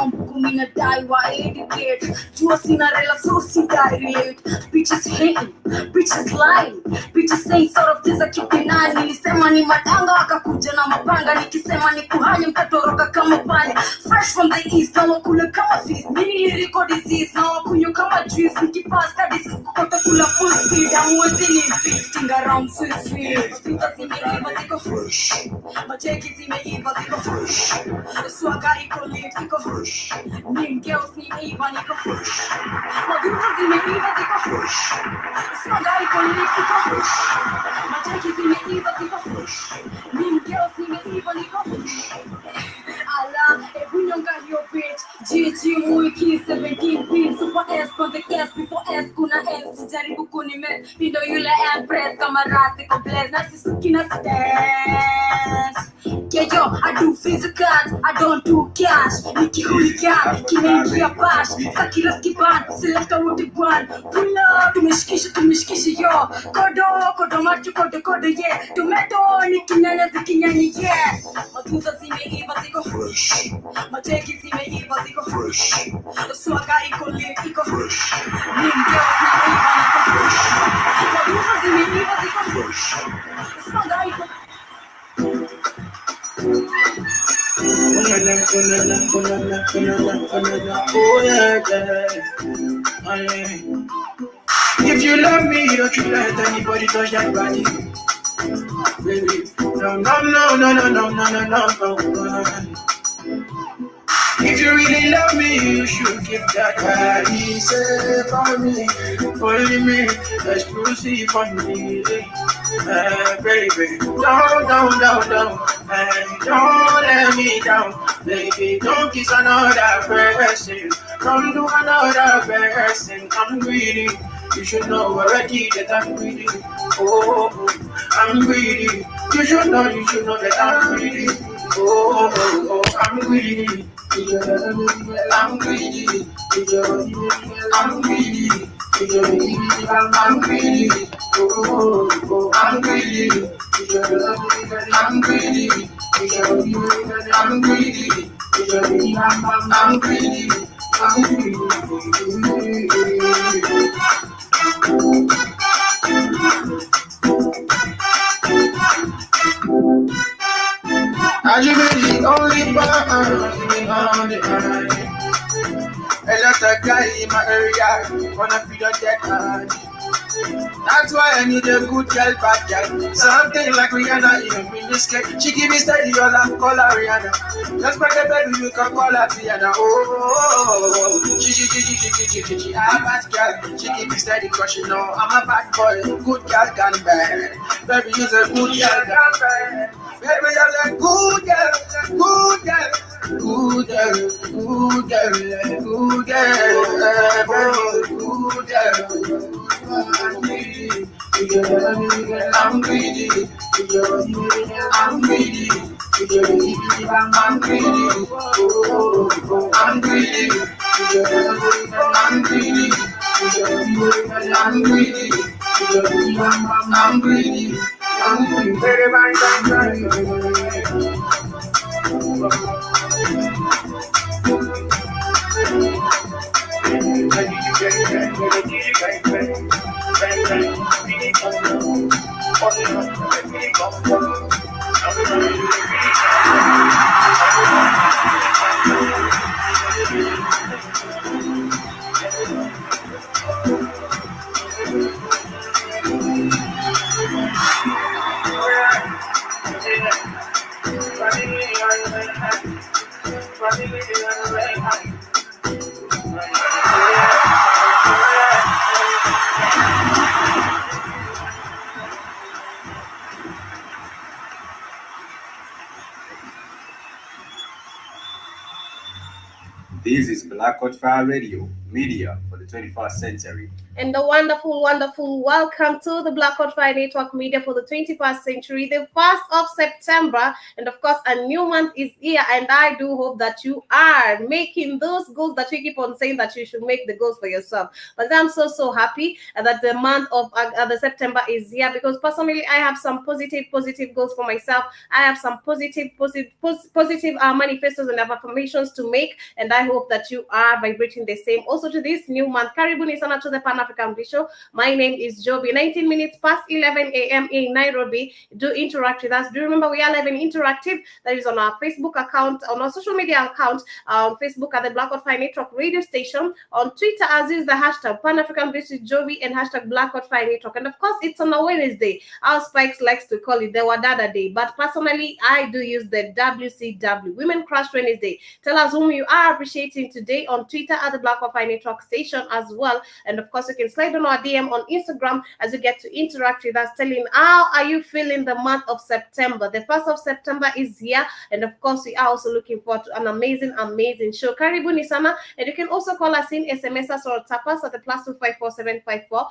kumina die wa educate. Juasina rela so si die relate. Bitches hating, bitches lying, bitches saying sort of this a kipinani. Nilisema ni madanga wakakuja na mapanga. Nikisema ni kuhanya mkatoroka kama pale. Fresh from the east, na wakule kama feast. Mini lyrical disease, na wakunyo kama juice. Nikipasta this is kukota kula full speed. I'm waiting in beating around sweet sweet. Tuta zimeiva ziko fresh. Macheki zimeiva ziko fresh. Swagger iko lit iko fresh. Mean girls nimeiva niko fresh. Maduka zimeiva ziko fresh. Swagger iko lit iko fresh. Macheki zimeiva ziko fresh. Mean girls nimeiva niko fresh. Ala, ebunyonga hiyo bitch. GG mwiki 17 pin. Super S on the cast before S kuna S. Sijaribu kunime pindo yule empress kama rasi ko bless. Na sisuki na stance. Yeah, yo, I do physicals, I don't do cash. Niki hooligan, kimeingia bash. Sakila skiban, selecta wote bwan. Pull up, tumeshikisha yo. Kodo machu, kodo yeah. Tomato, nikinyanya zikinyanya yeah. Matuta zimeiva ziko fresh. Macheki zimeiva ziko fresh. Swagger iko lit iko fresh. Mean girls zimeiva iko fresh. Matuta zimeiva ziko fresh. Swagger iko oh yeah, yeah. If you love me, you don't let anybody touch that body, baby. No. If you really love me, you should keep that body safe for me, only me, exclusive for me, baby. Don't, don't let me down, baby. Don't kiss another person, don't do another person. I'm greedy, you should know already that I'm greedy. Oh, I'm greedy. You should know that I'm greedy. Oh, I'm greedy. I'm greedy. I'm greedy. I'm greedy. Oh, I'm greedy. I'm greedy. I'm greedy. I'm greedy. I just been the only one on the line. A lot of guys in my area wanna feel on that line. That's why I need a good girl, bad girl. Something like Rihanna in a miniskirt. She give me steady, all I call her Rihanna. Just break the bed, you can call her Rihanna. Oh, she, I'm a bad girl. She give me steady, cause she know I'm a bad boy. Good girl, gone bad. Baby, you're a good girl, gone bad. Baby, you're a good girl, good girl. Good girl, good girl, good girl, good girl. I'm greedy, I'm greedy, I'm greedy, I'm greedy, oh, I'm greedy, I'm greedy, I'm greedy, I'm greedy, This is Black Hot Fire Radio media for the 21st century. And a wonderful, wonderful welcome to the Black Fire Network Media for the 21st century, the 1st of September. And of course, a new month is here. And I do hope that you are making those goals that we keep on saying that you should make the goals for yourself. But I'm so happy that the month of the September is here, because personally, I have some positive goals for myself. I have some positive manifestos and affirmations to make. And I hope that you are vibrating the same. Also to this new month, karibuni sana to the Pan-African Bliss Show. My name is Joby. 19 minutes past 11 a.m. in Nairobi. Do interact with us. Do remember we are live and interactive. That is on our Facebook account, on our social media account, on Facebook at the Black Fire Network radio station, on Twitter as is the hashtag Pan-African Bliss with Joby and hashtag Black Fire Network. And of course, it's on a Wednesday. Our Spikes likes to call it the Wadada Day. But personally, I do use the WCW, Women Crush Wednesday. Tell us whom you are appreciating today on Twitter at the Black Fire Network station as well. And of course, you can slide on our DM on Instagram as you get to interact with us, telling how are you feeling the month of September. The 1st of September is here. And of course, we are also looking forward to an amazing show. Karibuni sana. And you can also call us in, SMS us or tap us at the +254 754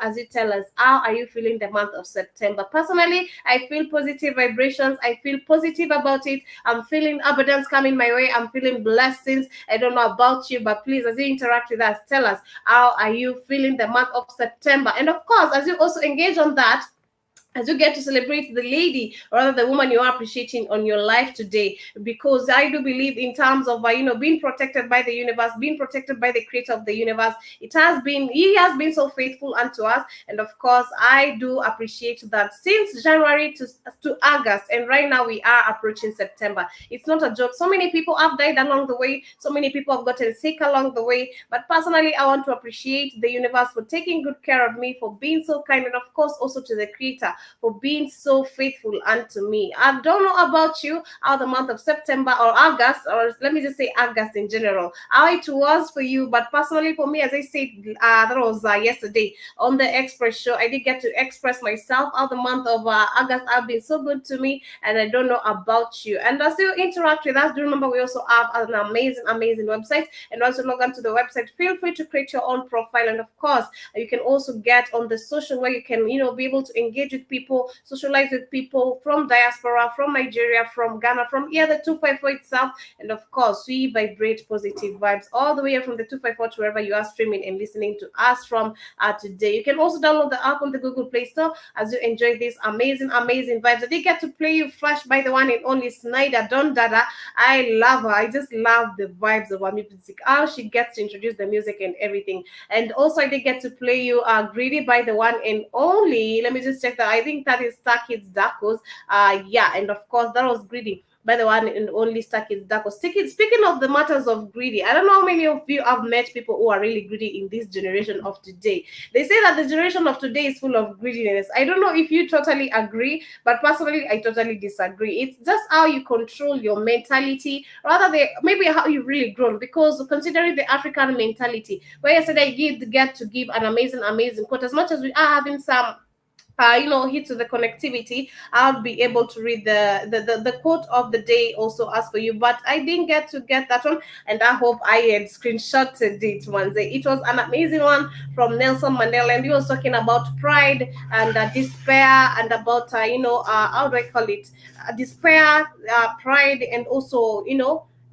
as you tell us how are you feeling the month of September. Personally, I feel positive vibrations. I feel positive about it. I'm feeling abundance coming my way. I'm feeling blessings. I don't know about you, but please, as you interact with us, tell us how are you feeling the month of September. And of course, as you also engage on that, as you get to celebrate the lady, or rather the woman you are appreciating on your life today, because I do believe in terms of being protected by the universe, being protected by the creator of the universe. He has been so faithful unto us. And of course, I do appreciate that since January to August, and right now we are approaching September. It's not a joke. So many people have died along the way. So many people have gotten sick along the way. But personally, I want to appreciate the universe for taking good care of me, for being so kind, and of course also to the creator for being so faithful unto me. I don't know about you, how the month of September or August, or let me just say August in general, how it was for you. But personally for me, as I said, that was yesterday on the Express show, I did get to express myself how the month of August have been so good to me. And I don't know about you. And as you interact with us, do remember we also have an amazing website. And also log on to the website, feel free to create your own profile. And of course, you can also get on the social where you can be able to engage with people, socialize with people from diaspora, from Nigeria, from Ghana, from here, the 254 itself. And of course, we vibrate positive vibes all the way from the 254 to wherever you are streaming and listening to us from today. You can also download the app on the Google Play Store as you enjoy these amazing vibes. I did get to play you Flash by the one and only Snyder Don Dada. I love her. I just love the vibes of her music, how she gets to introduce the music and everything. And also, I did get to play you Greedy by the one and only, let me just check that, I think that is Star Kids Darkos. Yeah, and of course, that was Greedy by the one and only Star Kids Darkos. Speaking of the matters of greedy, I don't know how many of you have met people who are really greedy in this generation of today. They say that the generation of today is full of greediness. I don't know if you totally agree, but personally, I totally disagree. It's just how you control your mentality, rather than maybe how you've really grown. Because considering the African mentality, where yesterday I did get to give an amazing quote, as much as we are having some hit to the connectivity, I'll be able to read the quote of the day also as for you, but I didn't get that one, and I hope I had screenshotted it one day. It was an amazing one from Nelson Mandela, and he was talking about pride and despair, and about how do I call it, despair, pride, and also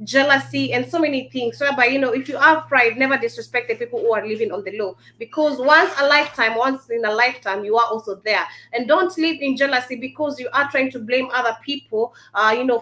jealousy, and so many things. So, but if you have pride, never disrespect the people who are living on the low, because once in a lifetime, you are also there. And don't live in jealousy because you are trying to blame other people,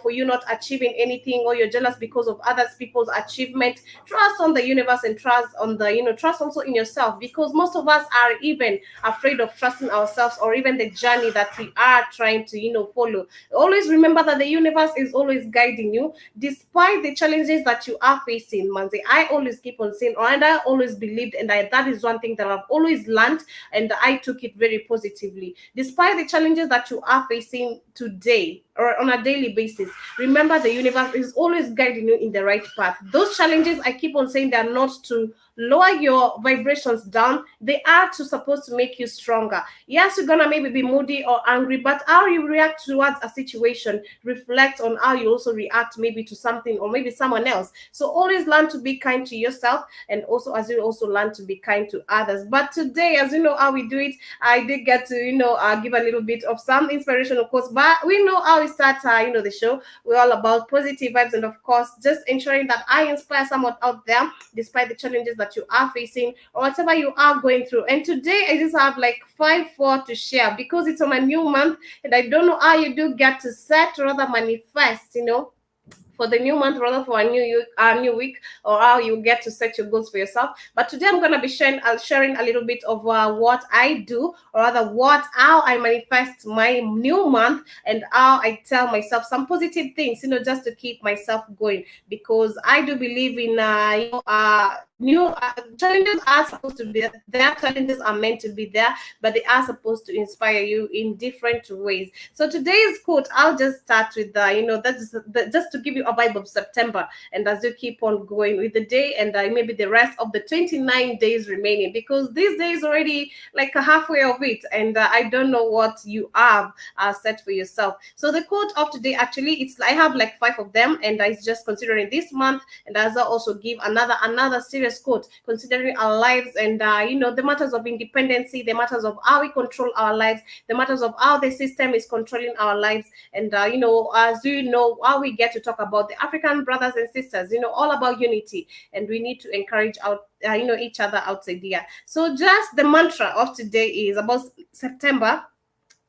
for you not achieving anything, or you're jealous because of other people's achievement. Trust on the universe, and trust on trust also in yourself, because most of us are even afraid of trusting ourselves, or even the journey that we are trying to follow. Always remember that the universe is always guiding you, despite the challenges that you are facing, Manzi. I always keep on saying, and I always believed, and that is one thing that I've always learned, and I took it very positively. Despite the challenges that you are facing, today or on a daily basis, remember the universe is always guiding you in the right path. Those challenges, I keep on saying, they are not to lower your vibrations down. They are supposed to make you stronger. Yes, you're gonna maybe be moody or angry, but how you react towards a situation reflects on how you also react maybe to something or maybe someone else. So always learn to be kind to yourself, and also as you also learn to be kind to others. But today, as you know how we do it, I did get to give a little bit of some inspiration, of course, but we know how we start the show. We're all about positive vibes, and of course just ensuring that I inspire someone out there despite the challenges that you are facing or whatever you are going through. And today I just have like 5 to share because it's on a new month, and I don't know how you do get to set or rather manifest for the new month, rather for a new week, or how you get to set your goals for yourself. But today I'm going to be sharing a little bit of what I do, or rather how I manifest my new month, and how I tell myself some positive things, just to keep myself going, because I do believe in new challenges are supposed to be there. Challenges are meant to be there, but they are supposed to inspire you in different ways. So today's quote, I'll just start with that's just to give you a vibe of September, and as you keep on going with the day, and maybe the rest of the 29 days remaining, because these days already like a halfway of it, and I don't know what you have set for yourself. So the quote of today, actually, I have like 5 of them, and I just considering this month, and as I also give another serious quote considering our lives, and the matters of independency, the matters of how we control our lives, the matters of how the system is controlling our lives, and as you know, how we get to talk about the African brothers and sisters, all about unity, and we need to encourage each other outside here. So just the mantra of today is about September.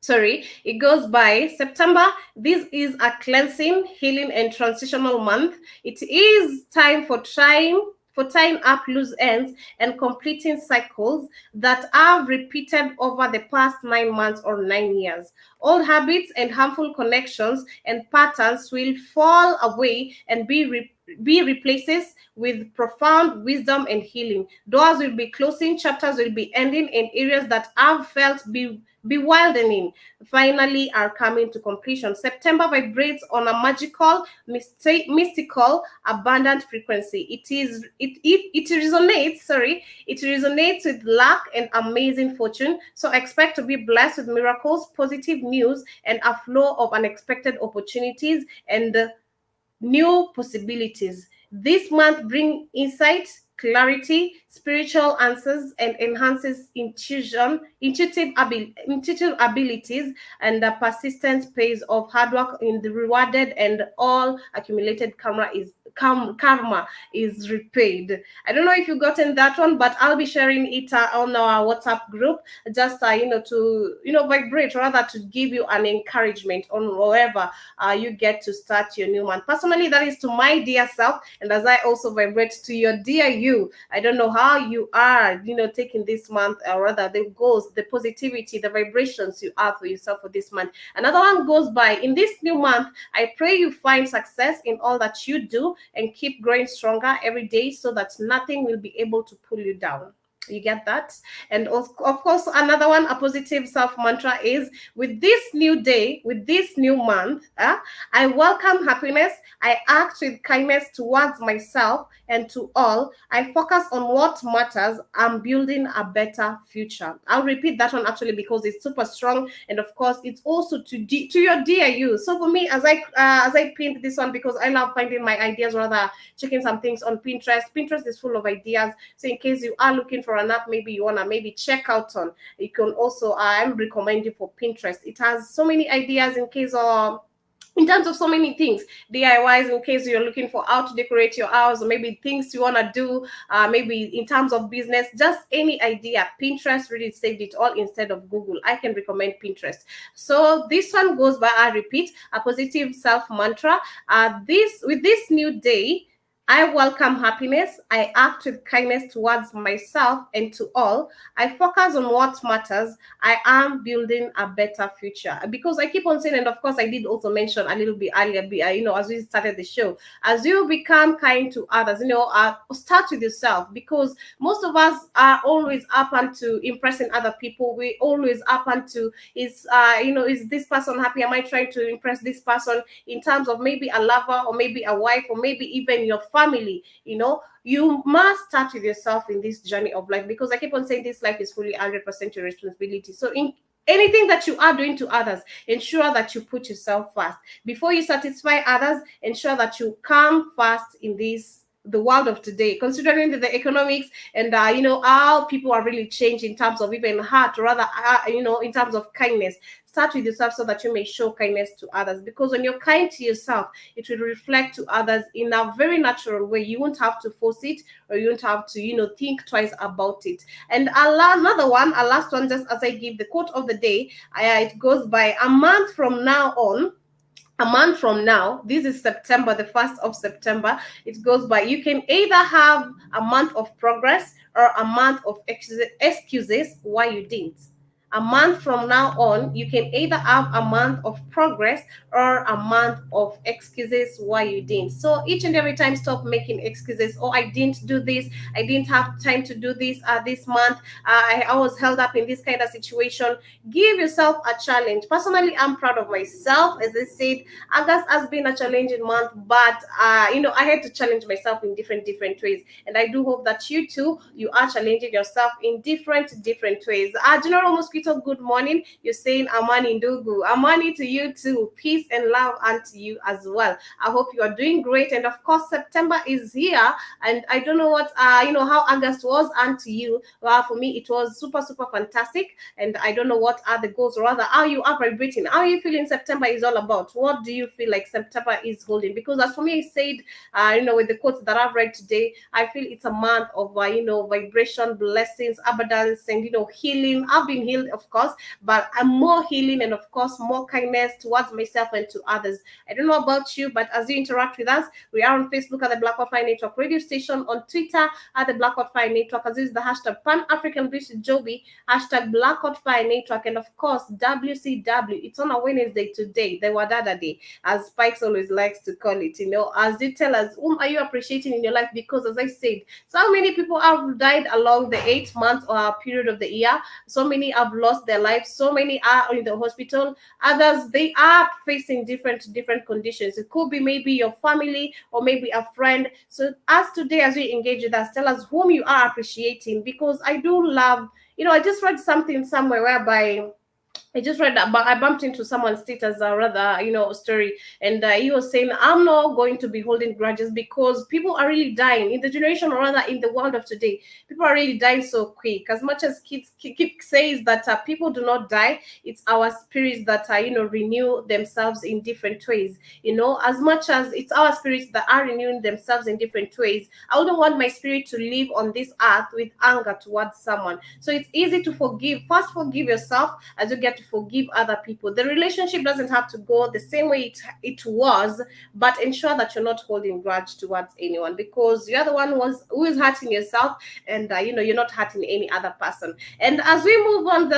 It goes by September. This is a cleansing, healing, and transitional month. It is time for tying up loose ends and completing cycles that have repeated over the past 9 months or 9 years. Old habits and harmful connections and patterns will fall away and be replaced with profound wisdom and healing. Doors will be closing, chapters will be ending, and areas that have felt bewildering finally are coming to completion. September vibrates on a magical, mystical, abundant frequency. It resonates with luck and amazing fortune. So expect to be blessed with miracles, positive news, and a flow of unexpected opportunities and new possibilities. This month bring insight, clarity, spiritual answers, and enhances intuitive abilities, and the persistent pace of hard work in the rewarded, and all accumulated karma is repaid. I don't know if you've gotten that one, but I'll be sharing it on our WhatsApp group, just to vibrate, rather to give you an encouragement on wherever you get to start your new month. Personally, that is to my dear self, and as I also vibrate to your dear you. I don't know how you are taking this month, or rather the goals, the positivity, the vibrations you have for yourself for this month. Another one goes by, in this new month, I pray you find success in all that you do and keep growing stronger every day, so that nothing will be able to pull you down. You get that? And of course, another one, a positive self mantra is, with this new day, with this new month, I welcome happiness. I act with kindness towards myself and to all. I focus on what matters. I'm building a better future. I'll repeat that one actually because it's super strong, and of course, it's also to your dear you. So for me, as I pinned this one, because I love finding my ideas, rather checking some things on Pinterest. Pinterest is full of ideas. So in case you are looking for an app, maybe you wanna check out on, you can also I'm recommending for Pinterest. It has so many ideas in terms of so many things, DIYs, in case you're looking for how to decorate your house, or maybe things you want to do, maybe in terms of business, just any idea. Pinterest really saved it all instead of Google. I can recommend Pinterest. So this one goes by, I repeat, a positive self mantra. With this new day, I welcome happiness. I act with kindness towards myself and to all. I focus on what matters. I am building a better future. Because I keep on saying, and of course, I did also mention a little bit earlier, as we started the show, as you become kind to others, start with yourself. Because most of us are always up to impressing other people. We always up to is this person happy? Am I trying to impress this person in terms of maybe a lover or maybe a wife or maybe even your family? You must start with yourself in this journey of life, because I keep on saying this life is fully 100% your responsibility. So in anything that you are doing to others, ensure that you put yourself first before you satisfy others. Ensure that you come first in the world of today, considering the economics and how people are really changed in terms of even heart, rather in terms of kindness. Start with yourself so that you may show kindness to others, because when you're kind to yourself, it will reflect to others in a very natural way. You won't have to force it, or you won't have to think twice about it. And a last one, just as I give the quote of the day, it goes by: a month from now, this is September, the 1st of September, it goes by, you can either have a month of progress or a month of excuses why you didn't. A month from now on, you can either have a month of progress or a month of excuses why you didn't. So each and every time, stop making excuses. Oh, I didn't do this. I didn't have time to do this month. I was held up in this kind of situation. Give yourself a challenge. Personally, I'm proud of myself. As I said, August has been a challenging month, but I had to challenge myself in different ways. And I do hope that you too, you are challenging yourself in different ways. General Mosquito, good morning. You're saying Amani Ndugu. Amani to you too. Peace and love unto you as well. I hope you are doing great. And of course, September is here. And I don't know what, how August was unto you. Well, for me, it was super fantastic. And I don't know what are the goals, or rather, how you are vibrating. How you feeling September is all about. What do you feel like September is holding? Because as for me, I said, with the quotes that I've read today, I feel it's a month of, vibration, blessings, abundance, and, healing. I've been healed, of course, but I'm more healing, and of course more kindness towards myself and to others. I don't know about you, but as you interact with us, we are on Facebook at the Black Wi-Fi Network Radio Station, on Twitter at the Black Wi-Fi Network, as is the hashtag Pan-African Bliss Joby, hashtag Black Wi-Fi Network, and of course WCW. It's on a Wednesday today, the Wadada Day, as Spikes always likes to call it. As they tell us, whom are you appreciating in your life? Because as I said, so many people have died along the 8 months or period of the year. So many have lost their lives. So many are in the hospital. Others, they are facing different conditions. It could be maybe your family or maybe a friend. So as today, as you engage with us, tell us whom you are appreciating, because I do love, I just read something somewhere whereby I just read that, but I bumped into someone's status, story, and he was saying, I'm not going to be holding grudges, because people are really dying in the generation, or rather in the world of today. People are really dying so quick. As much as kids keep says that people do not die, it's our spirits that renew themselves in different ways. As much as it's our spirits that are renewing themselves in different ways, I wouldn't want my spirit to live on this earth with anger towards someone. So it's easy to forgive. First, forgive yourself as you get to forgive other people. The relationship doesn't have to go the same way it was, but ensure that you're not holding grudge towards anyone, because you're the one who is hurting yourself, and you're not hurting any other person. And as we move on,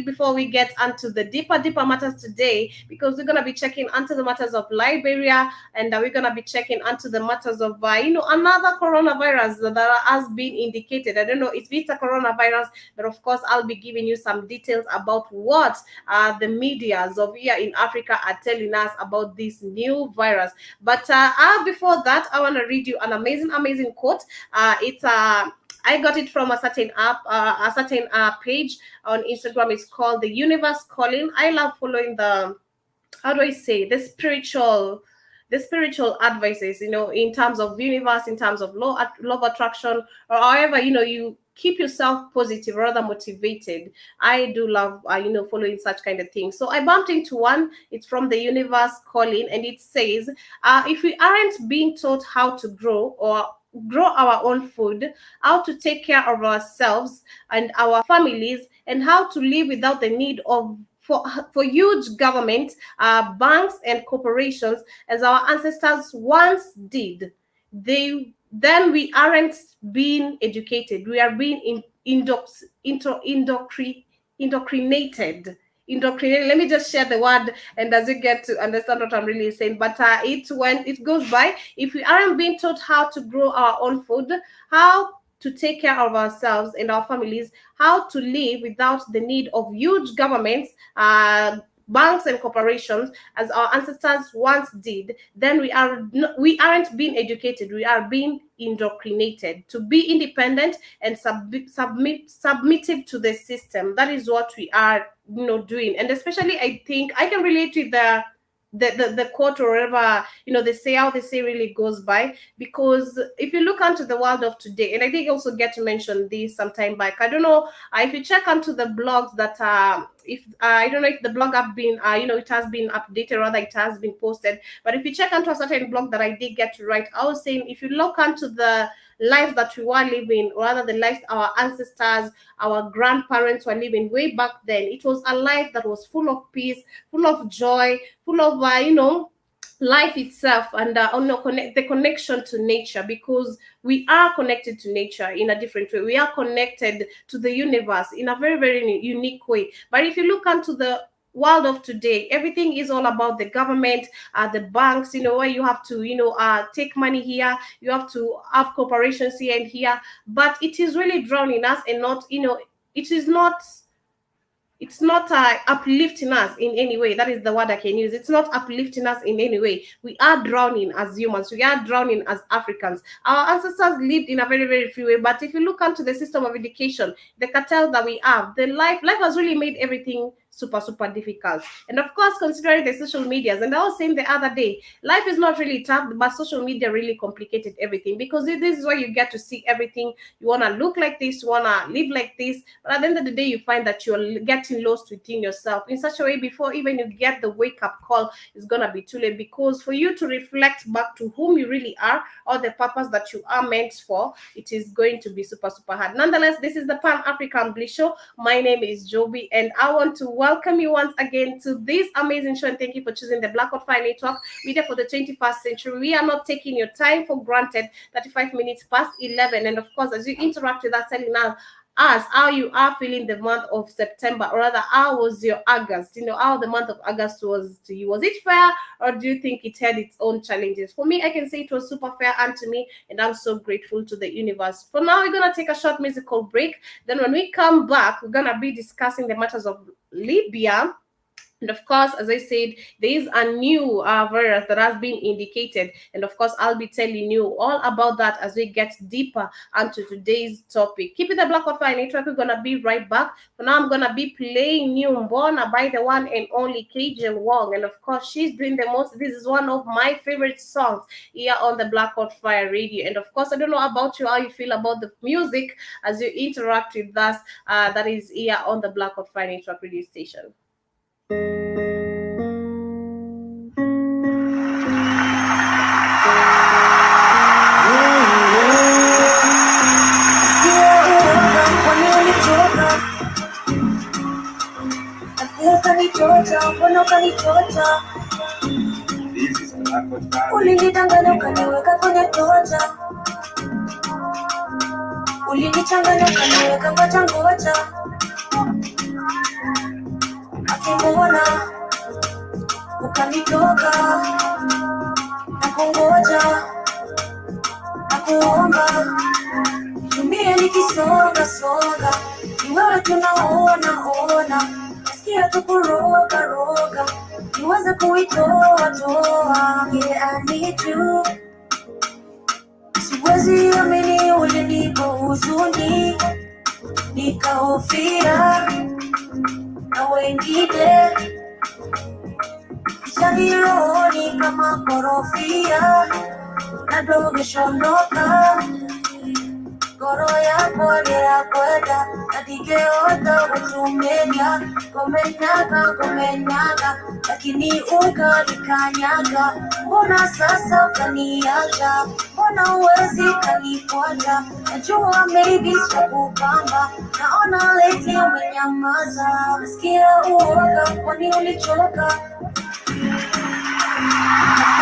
before we get onto the deeper matters today, because we're gonna be checking onto the matters of Liberia, and we're gonna be checking onto the matters of another coronavirus that has been indicated. I don't know if it's a coronavirus, but of course I'll be giving you some details about what the medias of here in Africa are telling us about this new virus. But before that, I want to read you an amazing quote. I got it from a certain app, a certain page on Instagram. It's called The Universe Calling. I love following the spiritual advices, in terms of universe, in terms of law of attraction, or however, you keep yourself positive, rather motivated. I do love, following such kind of things. So I bumped into one. It's from The Universe Calling, and it says, if we aren't being taught how to grow our own food, how to take care of ourselves and our families, and how to live without the need for huge government, banks, and corporations, as our ancestors once did, then we aren't being educated. We are being indoctrinated. Let me just share the word, and as you get to understand what I'm really saying. But when it goes by, if we aren't being taught how to grow our own food, how to take care of ourselves and our families, how to live without the need of huge governments, banks and corporations, as our ancestors once did, then we aren't being educated. We are being indoctrinated to be independent and submissive to the system. That is what we are doing. And especially, I think I can relate to the quote or whatever they say, how they say really goes by, because if you look onto the world of today, and I think I also get to mention this sometime back, I don't know if you check onto the blogs that if I don't know if the blog have been it has been updated, rather it has been posted, but if you check onto a certain blog that I did get to write, I was saying, if you look onto the lives that we were living, or rather the lives our ancestors, our grandparents were living way back then, it was a life that was full of peace, full of joy, full of life itself, and the connection to nature, because we are connected to nature in a different way. We are connected to the universe in a very, very unique way. But if you look into the world of today, everything is all about the government, the banks, where you have to take money here, you have to have corporations here and here, but it is really drowning us, and not it's not uplifting us in any way. That is the word I can use. It's not uplifting us in any way. We are drowning as humans. We are drowning as Africans. Our ancestors lived in a very, very free way. But if you look into the system of education, the cartels that we have, the life has really made everything super, super difficult. And of course, considering the social medias, and I was saying the other day, life is not really tough, but social media really complicated everything, because this is where you get to see everything. You want to look like this, you want to live like this, but at the end of the day, you find that you're getting lost within yourself in such a way, before even you get the wake-up call, it's going to be too late, because for you to reflect back to whom you really are, or the purpose that you are meant for, it is going to be super, super hard. Nonetheless, this is the Pan-African Bliss Show. My name is Joby, and I want to welcome you once again to this amazing show, and thank you for choosing the Black Fire Network Media for the 21st century. We are not taking your time for granted. 35 minutes past 11, and of course, as you interact with us, telling us how you are feeling the month of September, or rather, how was your August? How the month of August was to you. Was it fair, or do you think it had its own challenges? For me, I can say it was super fair unto me, and I'm so grateful to the universe. For now, we're gonna take a short musical break. Then when we come back, we're gonna be discussing the matters of Libya. And of course, as I said, there is a new virus that has been indicated. And of course, I'll be telling you all about that as we get deeper onto today's topic. Keep it the Black Fire Network. We're going to be right back. For now, I'm going to be playing New Mbona by the one and only KJ Wong. And of course, she's doing the most. This is one of my favorite songs here on the Black Fire Radio. And of course, I don't know about you, how you feel about the music as you interact with us. That is here on the Black Fire Network radio station. Ulinidanganya ukaniweka kwenye tocha, ulinichanganya ukaniweka ngoja ngoja, akimwona ukanitoka na kungoja na kuomba, tumie nikisonga songa, ni wewe tunaona ona, nasikia tukuroga roga, niweze kuitoa toa. Yeah, I need you. Siwezi amini ulinipa huzuni, nikahofia na wengine kisani rohoni kama korofia, na doge shondoka koro yako ni ya kwenda, nadigeota kumenyaga, lakini ukanikanyaga. Mbona sasa ukaniacha, mbona uwezi kanifuata, najua maybe sikupanga, naona lately umenyamaza, nasikia uoga, kwani ulichoka?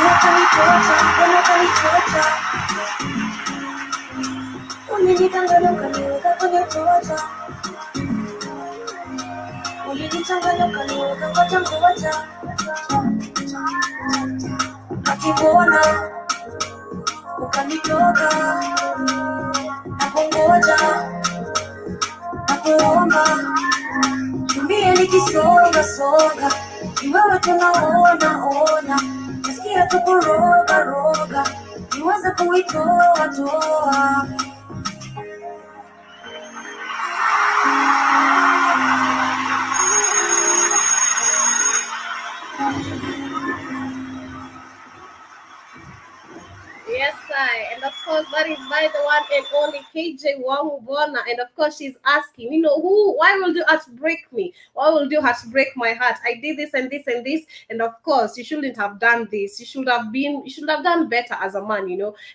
Ukanitocha, Ulijitanganya ukaniweka kwenye toacha, ulijitanganya ukaniweka ngoja ngoja, akikuona ukanitoka, nakungoja nakuomba, dunia nikisonga songa, ni wewe tunaona, nasikia tukuroga roga, niweze kuitoa toa. Yes, I. And of course, that is by the one and only KJ Wamubona. And of course, she's asking, why will you break me? Why will you break my heart? I did this and this and this. And of course, you shouldn't have done this. You should have done better as a man,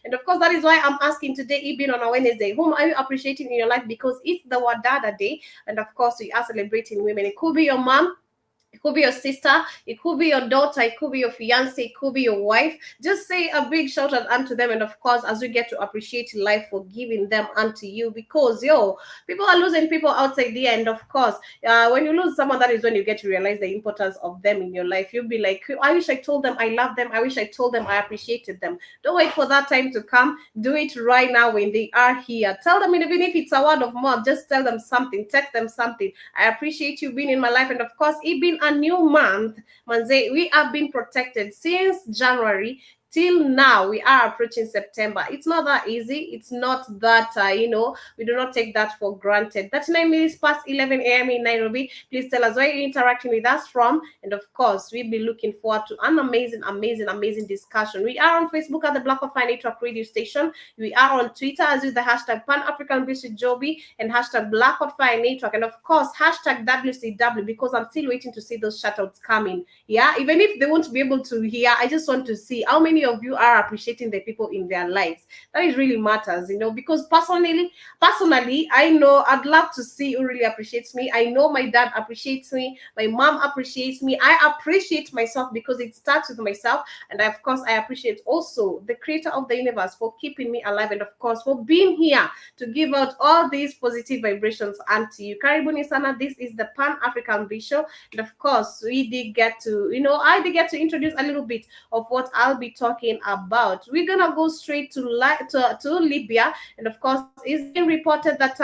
And of course, that is why I'm asking today, even on a Wednesday, whom are you appreciating in your life? Because it's the Wadada Day. And of course, we are celebrating women. It could be your mom. It could be your sister, it could be your daughter, it could be your fiance, it could be your wife. Just say a big shout out unto them. And of course, as we get to appreciate life for giving them unto you, because people are losing people outside there. And of course, when you lose someone, that is when you get to realize the importance of them in your life. You'll be like, I wish I told them I love them. I wish I told them I appreciated them. Don't wait for that time to come. Do it right now when they are here. Tell them, even if it's a word of mouth, just tell them something, text them something. I appreciate you being in my life. And of course, it being a new month, Manze, we have been protected since January till now. We are approaching September. It's not that easy. It's not that, we do not take that for granted. 39 minutes past 11 a.m. in Nairobi. Please tell us where you're interacting with us from. And of course, we'll be looking forward to an amazing discussion. We are on Facebook at the Black of Fire Network radio station. We are on Twitter as with the hashtag Pan-African Bliss with Joby and hashtag Black of Fire Network. And of course, hashtag WCW, because I'm still waiting to see those shoutouts coming. Yeah, even if they won't be able to hear, I just want to see how many of you are appreciating the people in their lives. That is really matters, because personally, I know I'd love to see who really appreciates me. I know my dad appreciates me, my mom appreciates me. I appreciate myself because it starts with myself. And of course, I appreciate also the creator of the universe for keeping me alive, and of course for being here to give out all these positive vibrations unto you. Karibuni sana. This is the Pan-African Bliss Show. And of course, we did get to, I did get to introduce a little bit of what I'll be talking about. We're gonna go straight to Libya. And of course, it's been reported that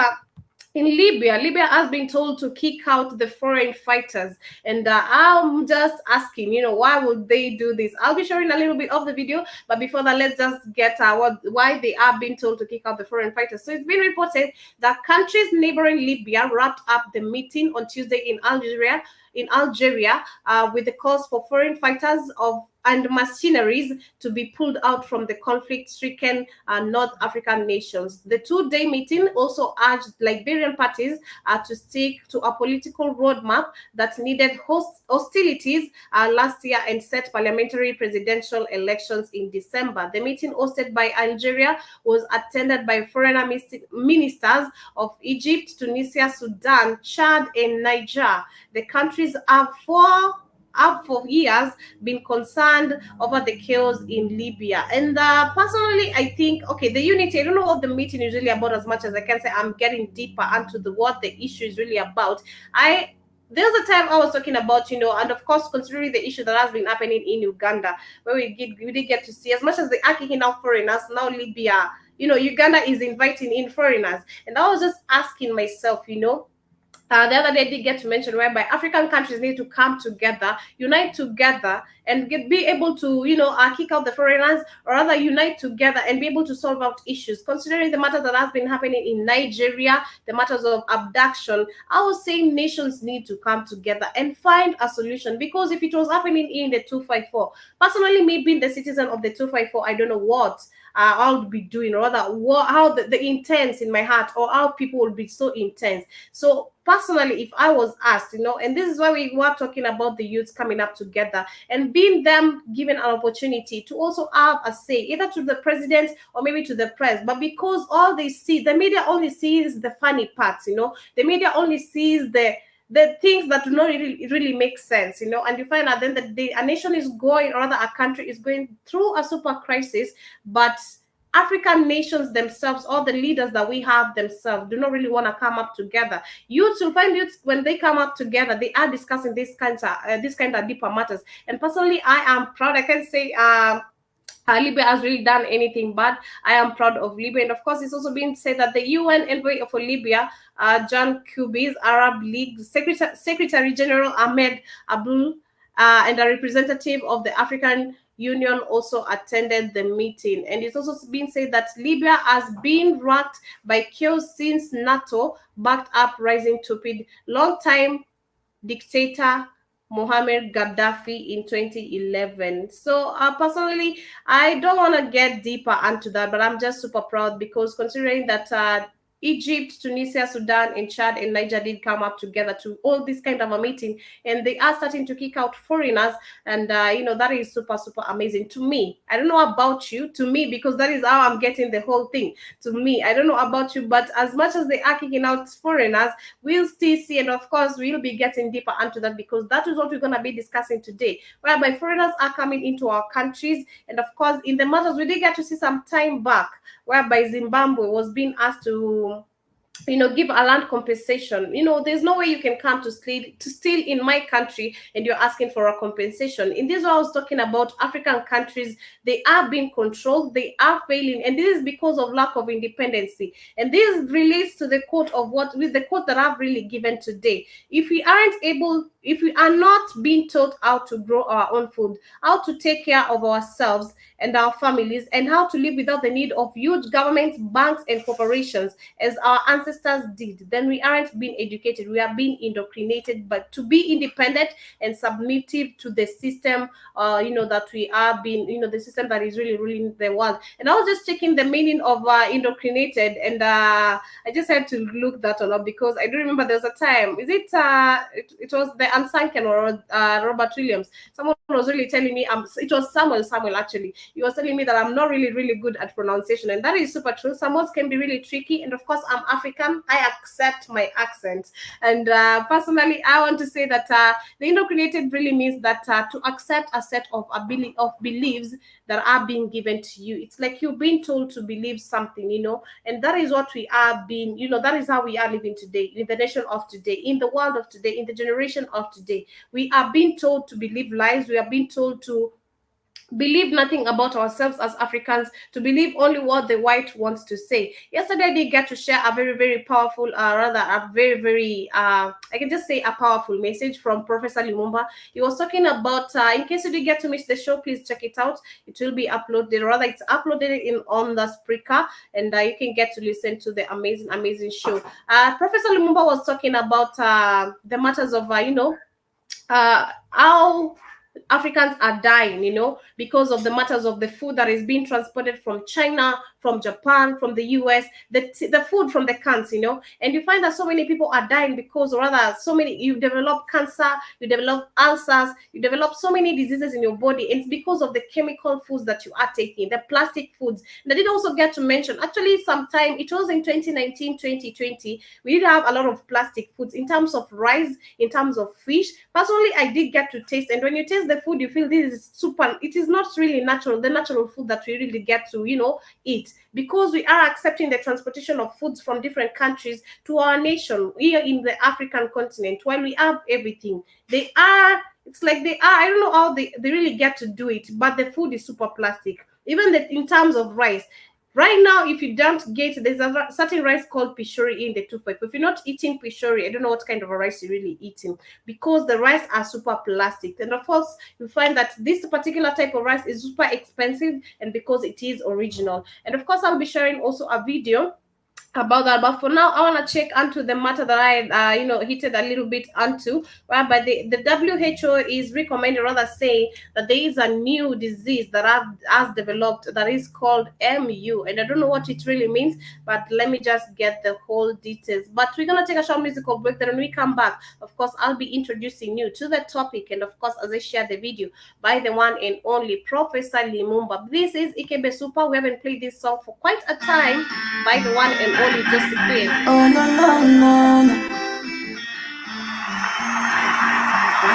in Libya has been told to kick out the foreign fighters. And I'm just asking, why would they do this? I'll be sharing a little bit of the video, but before that, let's just get why they are being told to kick out the foreign fighters. So it's been reported that countries neighboring Libya wrapped up the meeting on Tuesday in Algeria with the calls for foreign fighters and mercenaries to be pulled out from the conflict-stricken North African nations. The two-day meeting also urged Liberian parties to stick to a political roadmap that needed hostilities last year and set parliamentary presidential elections in December. The meeting, hosted by Algeria, was attended by foreign ministers of Egypt, Tunisia, Sudan, Chad, and Niger. The countries have for years been concerned over the chaos in Libya. And personally, I think, the unity, I don't know what the meeting is really about as much as I can say. I'm getting deeper into what the issue is really about. There's a time I was talking about, and of course, considering the issue that has been happening in Uganda, where we did get to see, as much as they are kicking out foreigners, now Libya, Uganda is inviting in foreigners. And I was just asking myself, the other day I did get to mention whereby African countries need to come together, unite together, and be able to, kick out the foreigners, or rather unite together and be able to solve out issues. Considering the matter that has been happening in Nigeria, the matters of abduction, I was saying nations need to come together and find a solution. Because if it was happening in the 254, personally, me being the citizen of the 254, I don't know what I'll be doing, or rather how the intense in my heart, or how people will be so intense. So personally, if I was asked, and this is why we were talking about the youths coming up together and being them given an opportunity to also have a say, either to the president or maybe to the press. But because all they see, the media only sees the funny parts, the media only sees the things that do not really make sense, and you find out then that a nation is going, or rather a country is going through a super crisis, but African nations themselves, all the leaders that we have themselves, do not really want to come up together. Youths will find youths when they come up together, they are discussing this kind of deeper matters. And personally, I am proud. I can say Libya has really done anything bad. I am proud of Libya. And of course, it's also been said that the UN envoy for Libya, John Kubi's Arab League Secretary General Ahmed Abul, and a representative of the African Union also attended the meeting. And it's also been said that Libya has been racked by chaos since NATO backed up rising tupid long-time dictator Mohammed Gaddafi in 2011. So personally, I don't want to get deeper into that, but I'm just super proud because considering that Egypt, Tunisia, Sudan, and Chad and Niger did come up together to all this kind of a meeting, and they are starting to kick out foreigners, and that is super amazing to me. I don't know about you, to me, because that is how I'm getting the whole thing. To me, I don't know about you, but as much as they are kicking out foreigners, we'll still see, and of course we'll be getting deeper into that because that is what we're going to be discussing today, whereby foreigners are coming into our countries. And of course, in the matters we did get to see some time back, whereby Zimbabwe was being asked to give a land compensation. There's no way you can come to steal in my country and you're asking for a compensation. In this, I was talking about African countries. They are being controlled, they are failing, and this is because of lack of independency. And this relates to the quote that I've really given today. If we are not being taught how to grow our own food, how to take care of ourselves and our families, and how to live without the need of huge governments, banks, and corporations, as our ancestors did, then we aren't being educated. We are being indoctrinated, but to be independent and submissive to the system, that we are being, the system that is really ruling the world. And I was just checking the meaning of indoctrinated, and I just had to look that one up because I do remember there was a time. It was the Unsunken or Robert Williams. Someone was really telling me, it was Samuel actually. He was telling me that I'm not really good at pronunciation, and that is super true. Some words can be really tricky, and of course I'm African. I accept my accent, and personally I want to say that the indoctrinated really means that to accept a set of beliefs that are being given to you. It's like you're being told to believe something, and that is what we are being, that is how we are living today, in the nation of today, in the world of today, in the generation of today. We are being told to believe lies. We are being told to believe nothing about ourselves as Africans, to believe only what the white wants to say. Yesterday, I did get to share a very powerful, a very, I can just say a powerful message from Professor Lumumba. He was talking about, in case you did get to miss the show, please check it out. It will be uploaded, rather it's uploaded on the Spreaker, and you can get to listen to the amazing show. Professor Lumumba was talking about the matters of, how Africans are dying, because of the matters of the food that is being transported from China, from Japan, from the US, the food from the cans, and you find that so many people are dying because, or rather, you develop cancer, you develop ulcers, you develop so many diseases in your body, and it's because of the chemical foods that you are taking, the plastic foods. And I did also get to mention, actually, sometime, it was in 2019, 2020, we did have a lot of plastic foods in terms of rice, in terms of fish. Personally, I did get to taste, and when you taste the food, you feel this is super, it is not really natural, the natural food that we really get to, eat, because we are accepting the transportation of foods from different countries to our nation here in the African continent. While we have everything, it's like I don't know how they really get to do it, but the food is super plastic. Even in terms of rice, right now, if you don't get, there's a certain rice called pishori in the 2.5. If you're not eating pishori, I don't know what kind of a rice you're really eating, because the rice are super plastic. And of course, you find that this particular type of rice is super expensive, and because it is original. And of course, I'll be sharing also a video about that, but for now I want to check onto the matter that I hinted a little bit onto, whereby the WHO is recommending, rather saying that there is a new disease that has developed that is called MU, and I don't know what it really means, but let me just get the whole details. But we're gonna take a short musical break. Then when we come back, of course, I'll be introducing you to the topic, and of course, as I share the video by the one and only Professor Lumumba. This is Ikebe Super. We haven't played this song for quite a time by the one and only Josephine. Oh no.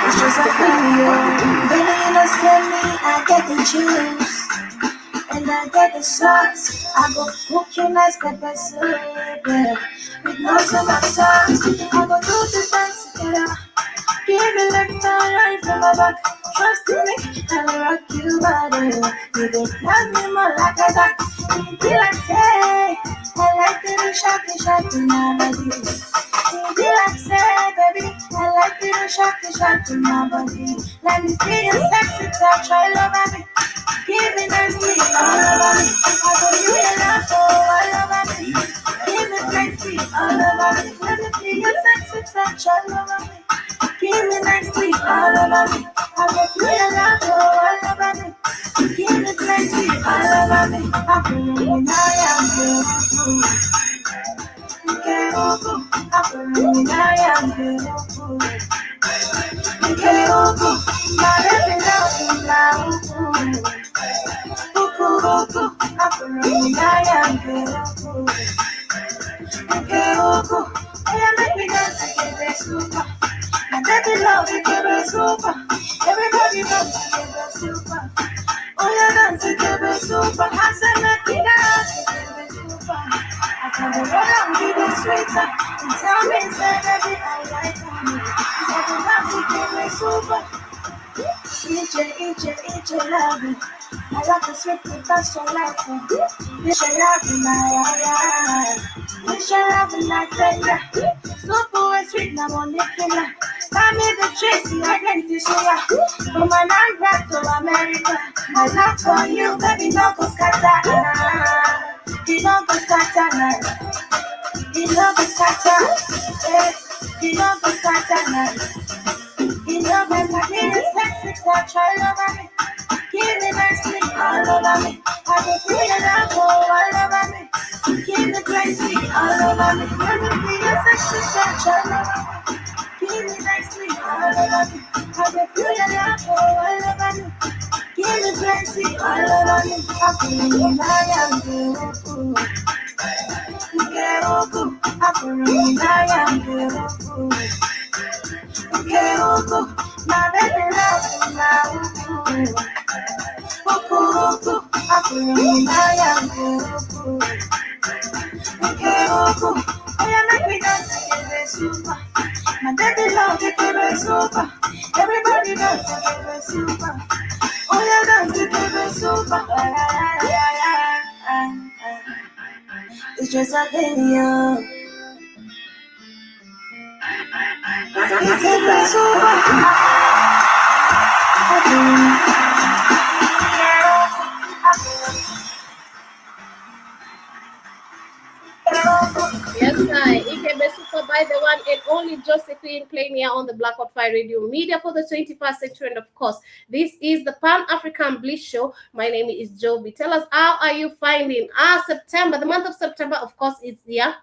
It's Josephine, yo. Baby, you don't send me, I get the juice. and I get the sauce. I go cook you nice pepper soup, yeah. With no tomato sauce, I go do the dance together. Give me like time right from my back. Trust in me, I'll rock you better. You don't love me more like a that. You be like, hey, I like the shock in my body. You be like, say, baby, I like the shock in my body. Let me feel your sexy touch all over me. Give me nicely all over me. I go you your love, all over me. Give me plenty all over me. Let me feel your sexy touch all over me. Give me nicely all over me. I go you your love, all over me. Give me plenty all over me. I feel me now, I'm beautiful. Okay, I feel me now, I'm beautiful. Okay, my baby love you now. I feel me now, I'm beautiful. Okay, I make me dance again, they super. My baby love it, give it super. Everybody loves it, give it super. Oh, you dance it, give it super. I say make me dance it, give it super. I tell the world I'm giving sweeter. And tell me, say, baby, I like it. I say the dance it, give it super. Each love it. I like the sweet with that's so laughing. You should love me now. You should love me like that. Super and sweet, now on the killer. Tell me the Tracy, I get this soya. From an Angra to America. My love for you, baby, no go scatter. You no go scatter. You no go scatter. You no go scatter. You know when my little sexy touch all over me. Give me nicely all over me. I can feel your love all over me. Give me plenty all over me. Let me feel your sexy touch all over me. Give me nicely all over me. I can feel your love all over me. Give me plenty all over me. I feel me I am beautiful. I feel me I am beautiful. My baby love you now. I feel me I am beautiful. Oh, you make me dance give it super. My baby love you give it super. Everybody dance give it super. Oh, you dance give it super. It's just a video. Give it super. Yes, I. Ikebe Super by the one and only Josephine playing here on the Black Hot Fire Radio Media for the 21st century. And of course, this is the Pan-African Bliss Show. My name is Joby. Tell us, how are you finding September? The month of September, of course, is here.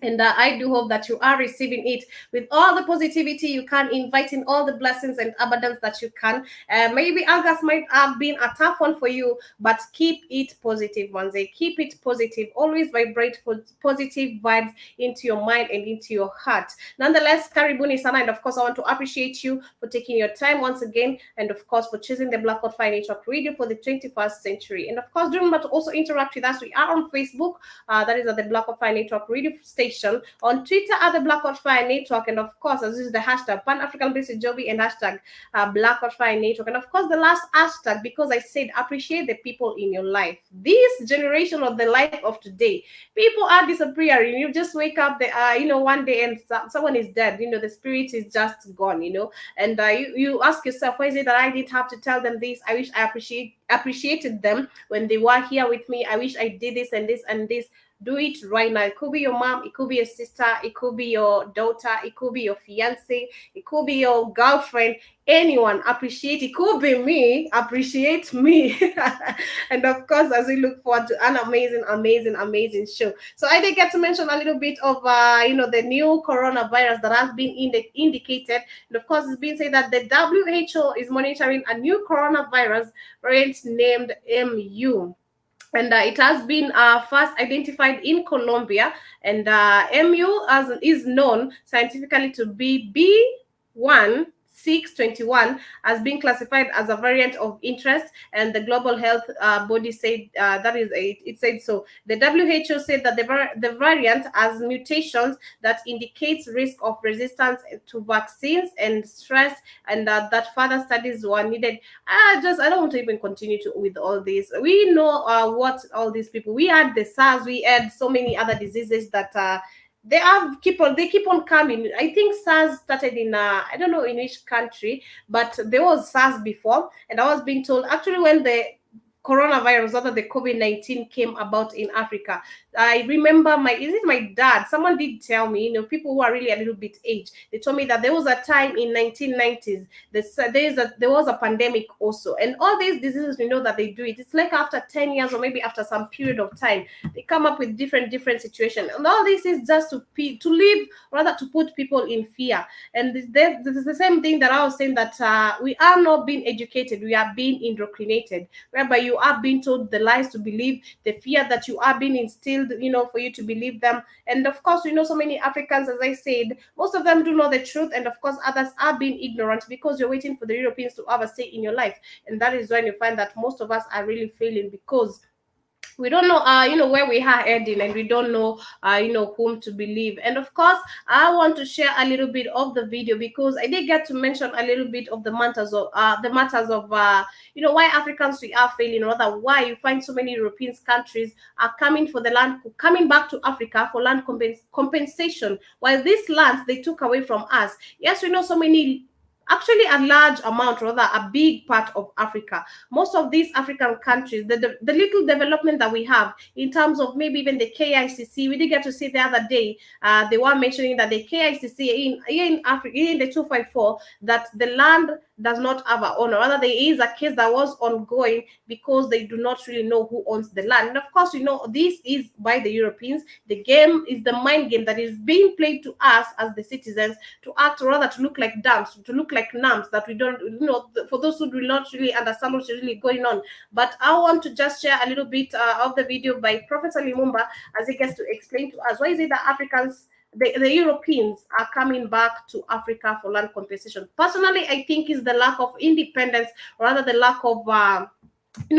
And I do hope that you are receiving it with all the positivity you can, inviting all the blessings and abundance that you can. Maybe August might have been a tough one for you, but keep it positive, Manze. Keep it positive. Always vibrate positive vibes into your mind and into your heart. Nonetheless, karibuni sana, and of course, I want to appreciate you for taking your time once again, and of course, for choosing the Black Hot Fire Network Radio for the 21st century. And of course, do remember to also interact with us. We are on Facebook. That is at the Black Hot Fire Network Radio Station. On Twitter at the Black Hot Fire Network, and of course, as is the hashtag Pan-African Bliss Joby and hashtag Black Hot Fire Network, and of course the last hashtag, because I said appreciate the people in your life. This generation of the life of today, people are disappearing. You just wake up, one day and someone is dead. The spirit is just gone. And you ask yourself, why is it that I didn't have to tell them this? I wish I appreciated them when they were here with me. I wish I did this and this and this. Do it right now. It could be your mom, it could be your sister, it could be your daughter, it could be your fiance, it could be your girlfriend. Anyone, appreciate. It could be me. Appreciate me. And of course, as we look forward to an amazing show. So I did get to mention a little bit of the new coronavirus that has been indicated. And of course, it's been said that the WHO is monitoring a new coronavirus variant named MU. And it has been first identified in Colombia, and MU is known scientifically to be B1 621 has been classified as a variant of interest, and the global health body said that is it said so. The WHO said that the variant has mutations that indicates risk of resistance to vaccines and stress, and that further studies were needed. I don't want to even continue with all this. We know what all these people. We had the SARS. We had so many other diseases that they keep on coming. I think SARS started in I don't know in which country, but there was SARS before, and I was being told actually when the coronavirus, rather the COVID-19 came about in Africa. I remember my dad? Someone did tell me, people who are really a little bit aged, they told me that there was a time in 1990s, there was a pandemic also. And all these diseases, we know that they do it. It's like after 10 years or maybe after some period of time, they come up with different situations. And all this is just to put people in fear. And this is the same thing that I was saying, that we are not being educated, we are being indoctrinated, whereby you are being told the lies to believe, the fear that you are being instilled, for you to believe them. And of course, so many Africans, as I said, most of them do know the truth, and of course others are being ignorant because you're waiting for the Europeans to have a say in your life. And that is when you find that most of us are really failing, because we don't know where we are heading, and we don't know whom to believe. And of course, I want to share a little bit of the video, because I did get to mention a little bit of the matters of why Africans we are failing, or rather why you find so many European countries are coming back to Africa for land compensation, while these lands they took away from us. Yes, we know so many, actually a large amount, rather a big part of Africa. Most of these African countries, the little development that we have in terms of maybe even the KICC, we did get to see the other day, they were mentioning that the KICC in Africa, in the 254, that the land does not have an owner. Rather, there is a case that was ongoing because they do not really know who owns the land. And of course, this is by the Europeans. The game is the mind game that is being played to us as the citizens, to act, or rather to look like dumps, to look like numbs, that we don't, for those who do not really understand what's really going on. But I want to just share a little bit of the video by Professor Lumumba, as he gets to explain to us why is it that the Europeans are coming back to Africa for land compensation. Personally, I think it's the lack of independence, or rather the lack of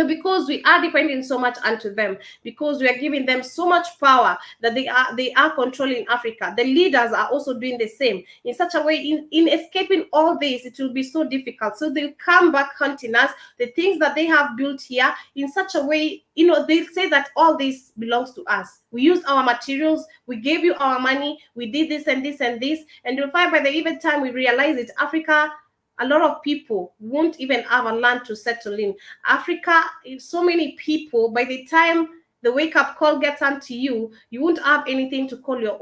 because we are depending so much onto them, because we are giving them so much power that they are controlling Africa. The leaders are also doing the same in such a way. In escaping all this, it will be so difficult. So they'll come back hunting us, the things that they have built here, in such a way, they say that all this belongs to us. We used our materials, we gave you our money, we did this and this and this, and you'll find by the even time we realize it, Africa, a lot of people won't even have a land to settle in. Africa, so many people, by the time the wake-up call gets onto you, you won't have anything to call your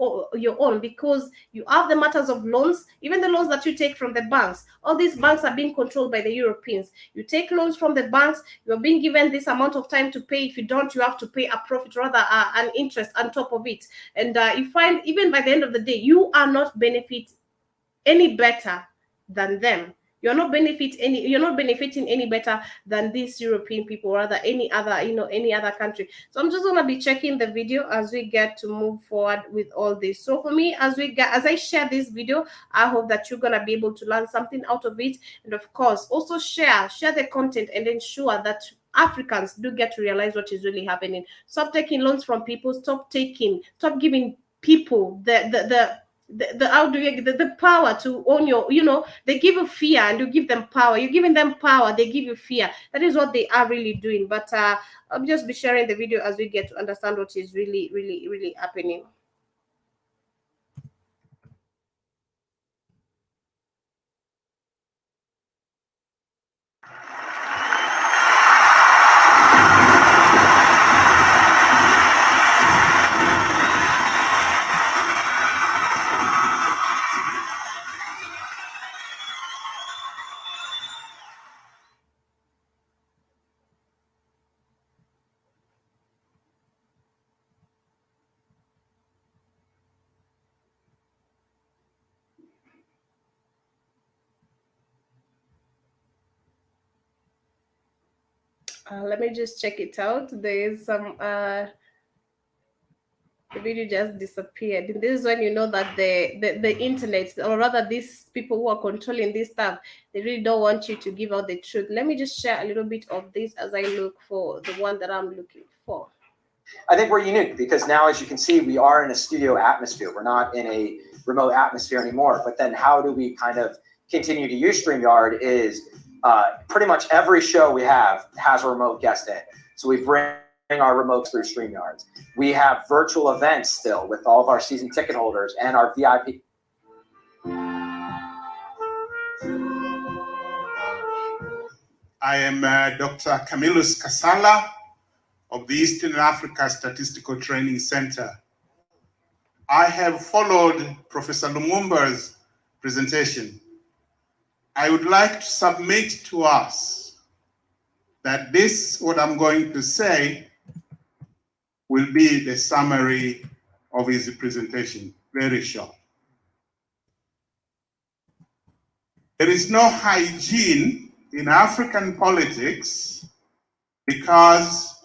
own, because you have the matters of loans, even the loans that you take from the banks. All these banks are being controlled by the Europeans. You take loans from the banks, you're being given this amount of time to pay. If you don't, you have to pay a profit, rather an interest on top of it. And you find even by the end of the day, you are not benefit any better than them. You're not benefiting any better than these European people, or rather any other country. So I'm just gonna be checking the video as we get to move forward with all this. So for me, as I share this video, I hope that you're gonna be able to learn something out of it, and of course also share the content, and ensure that Africans do get to realize what is really happening. Stop taking loans from people. Stop giving people the power to own your, they give you fear, and you give them power. You're giving them power, they give you fear. That is what they are really doing. But I'll just be sharing the video as we get to understand what is really, really, really happening. Let me just check it out. There is some The video just disappeared. And this is when you know that the internet, or rather these people who are controlling this stuff, they really don't want you to give out the truth. Let me just share a little bit of this as I look for the one that I'm looking for. I think we're unique because now, as you can see, we are in a studio atmosphere. We're not in a remote atmosphere anymore. But then how do we kind of continue to use StreamYard is pretty much every show we have has a remote guest in. So we bring our remotes through StreamYards. We have virtual events still with all of our season ticket holders and our VIP. I am Dr. Camillus Kasala of the Eastern Africa Statistical Training Center. I have followed Professor Lumumba's presentation. I would like to submit to us that this, what I'm going to say, will be the summary of his presentation, very short. There is no hygiene in African politics because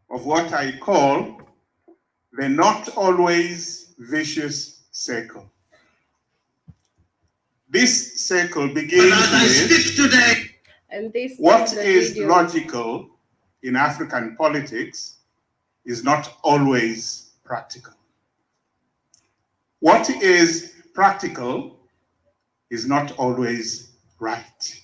of what I call the not always vicious circle. This circle begins with and this what is logical in African politics is not always practical. What is practical is not always right.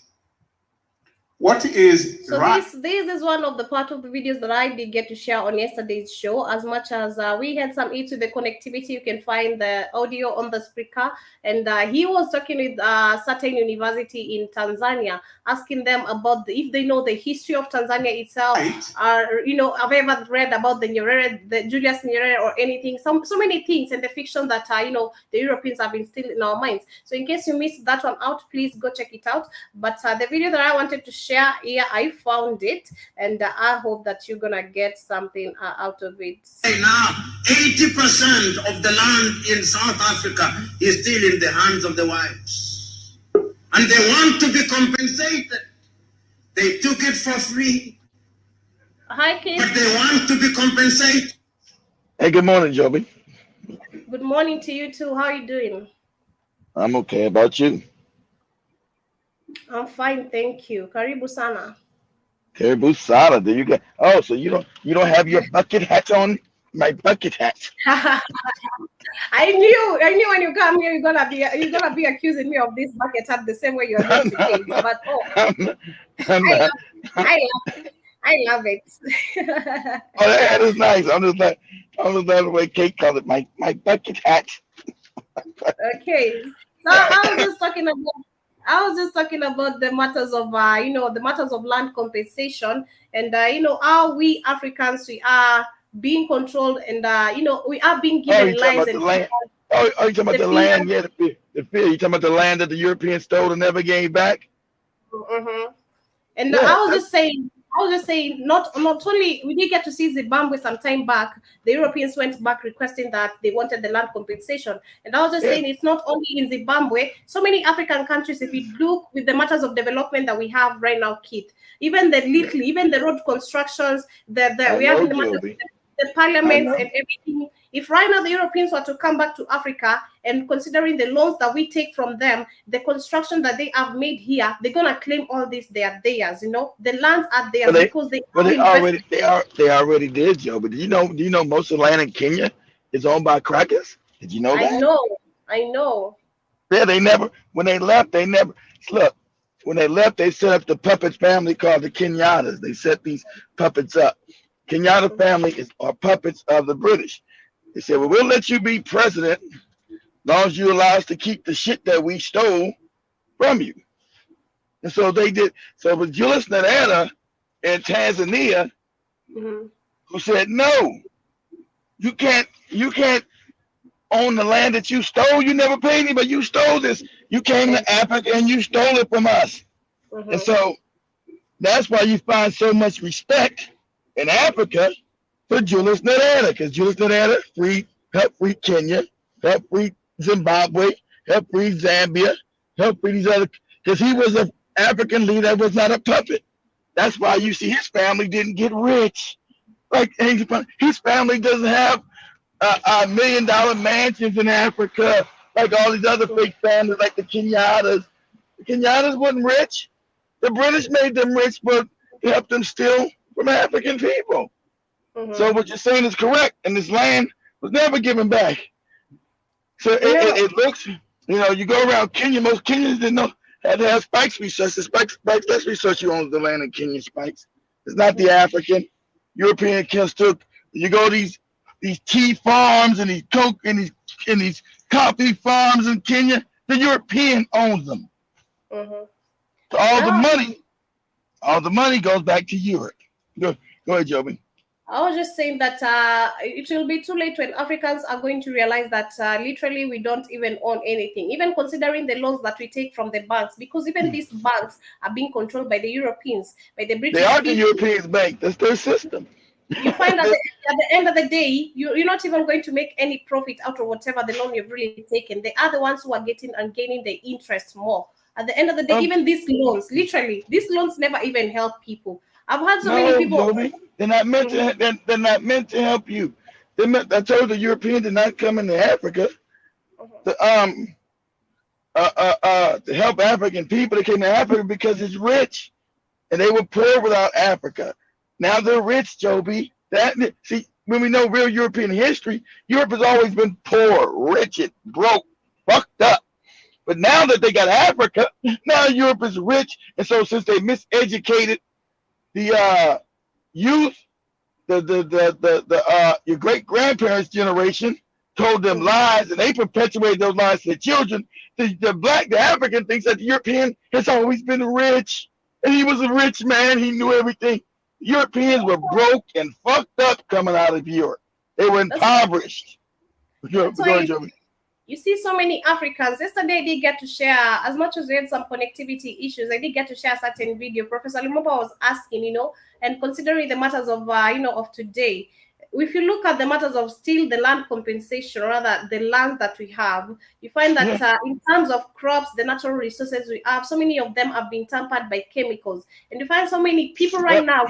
What is so right? This is one of the part of the videos that I did get to share on yesterday's show. As much as we had some issues with the connectivity, you can find the audio on the speaker. And he was talking with a certain university in Tanzania, asking them about if they know the history of Tanzania itself, Right. Have ever read about the Nyerere, the Julius Nyerere, or anything. So many things and the fiction that the Europeans have instilled in our minds. So in case you missed that one out, please go check it out. But the video that I wanted to share here, I found it, and I hope that you're gonna get something out of it. Now, 80% of the land in South Africa is still in the hands of the whites, and they want to be compensated. They took it for free. Hi, Kate. But they want to be compensated. Hey, good morning, Joby. Good morning to you too. How are you doing? I'm okay. About you? I'm fine, thank you. Karibu sana. Caribou Sada. Do you get? Oh, so you don't have your bucket hat on? My bucket hat. I knew when you come here, you're gonna be accusing me of this bucket hat the same way you're doing today. But I love it. Oh, that is nice. I'm just like the way Kate called it, my bucket hat. Okay, so I was just talking about the matters of the matters of land compensation, and how we Africans, we are being controlled, and we are being given lies and land. Oh, you talking about the land? Yeah, the fear. You talking about the land that the Europeans stole and never gave back? Mm-hmm. And yeah, I was just saying, not only we did get to see Zimbabwe some time back, the Europeans went back requesting that they wanted the land compensation. And I was just saying, it's not only in Zimbabwe, so many African countries, if you look with the matters of development that we have right now, Keith, even the road constructions, we have in the matters of the parliaments and everything. If right now the Europeans were to come back to Africa, and considering the loans that we take from them, the construction that they have made here, they're gonna claim all this. They are theirs, the lands are theirs because they already did, Joe. But do you know most of the land in Kenya is owned by crackers? Did you know that? I know. Yeah, when they left, they set up the puppet family called the Kenyatas. They set these puppets up. Kenyatta family are puppets of the British. They said, well, we'll let you be president as long as you allow us to keep the shit that we stole from you. And so they did. So it was Julius Nyerere in Tanzania who said, no, you can't own the land that you stole. You never paid me, but you stole this. You came to Africa and you stole it from us. And so that's why you find so much respect in Africa for Julius Nyerere, because Julius Nyerere helped free Kenya, helped free Zimbabwe, helped free Zambia, helped free these other, because he was an African leader that was not a puppet. That's why you see his family didn't get rich. Like his family doesn't have $1 million mansions in Africa, like all these other fake families, like the Kenyatas. The Kenyatas wasn't rich. The British made them rich, but helped them steal from African people. So what you're saying is correct, and this land was never given back. So it looks, you go around Kenya, most Kenyans didn't know had to have Spikes research. The Spikes let's research who owns the land in Kenya, Spikes. It's not the African. European kids took. You go to these tea farms and these coke and these coffee farms in Kenya. The European owns them. So all the money goes back to Europe. Go ahead, Joby. I was just saying that it will be too late when Africans are going to realize that literally we don't even own anything, even considering the loans that we take from the banks, because even these banks are being controlled by the Europeans, by the British. They are the Europeans' bank. That's their system. You find that at the end of the day, you're not even going to make any profit out of whatever the loan you've really taken. They are the ones who are getting and gaining the interest more. At the end of the day, even these loans, literally, these loans never even help people. I've had so many people. Joby, they're not meant to. They're not meant to help you. I told the Europeans did not come into Africa to help African people. They came to Africa because it's rich, and they were poor without Africa. Now they're rich, Joby. See, when we know real European history, Europe has always been poor, wretched, broke, fucked up. But now that they got Africa, now Europe is rich, and so since they miseducated the youth, your great grandparents' generation told them lies, and they perpetuated those lies to the children. The African thinks that the European has always been rich, and he was a rich man. He knew everything. Europeans were broke and fucked up coming out of Europe. They were impoverished. You see so many Africans. Yesterday I did get to share, as much as we had some connectivity issues, I did get to share a certain video. Professor Lumumba was asking, and considering the matters of, of today, if you look at the matters of still the land compensation, or rather the land that we have, you find that in terms of crops, the natural resources we have, so many of them have been tampered by chemicals. And you find so many people right now,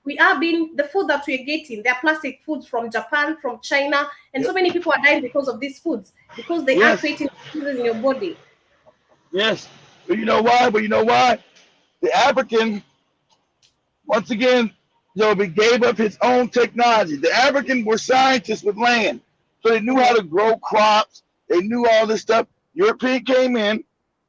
we are being, the food that we're getting, they're plastic foods from Japan, from China, and so many people are dying because of these foods, because they are creating diseases in your body. Yes, but you know why? The African, once again, Joby, gave up his own technology. The Africans were scientists with land, so they knew how to grow crops. They knew all this stuff. European came in,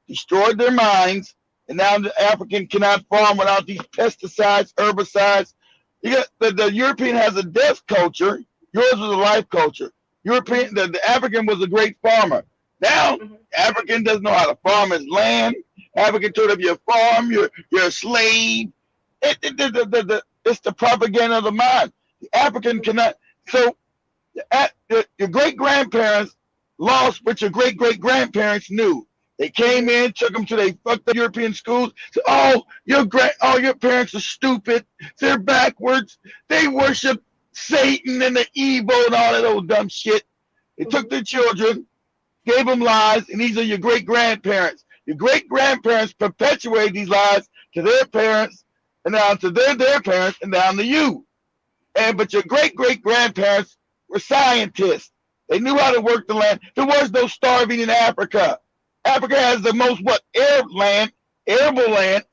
destroyed their minds, and now the African cannot farm without these pesticides, herbicides. The European has a death culture. Yours was a life culture. The African was a great farmer. Now, African doesn't know how to farm his land. African told him you're a farm, you're a slave. It's the propaganda of the mind. The African cannot. So your great-grandparents lost what your great-great-grandparents knew. They came in, took them to they fucked up European schools. Said, your parents are stupid. They're backwards. They worship Satan and the evil and all that old dumb shit. They took their children, gave them lies, and these are your great-grandparents. Your great-grandparents perpetuate these lies to their parents, and down to their parents, and down to you. But your great-great-grandparents were scientists. They knew how to work the land. There was no starving in Africa. Africa has the most arable land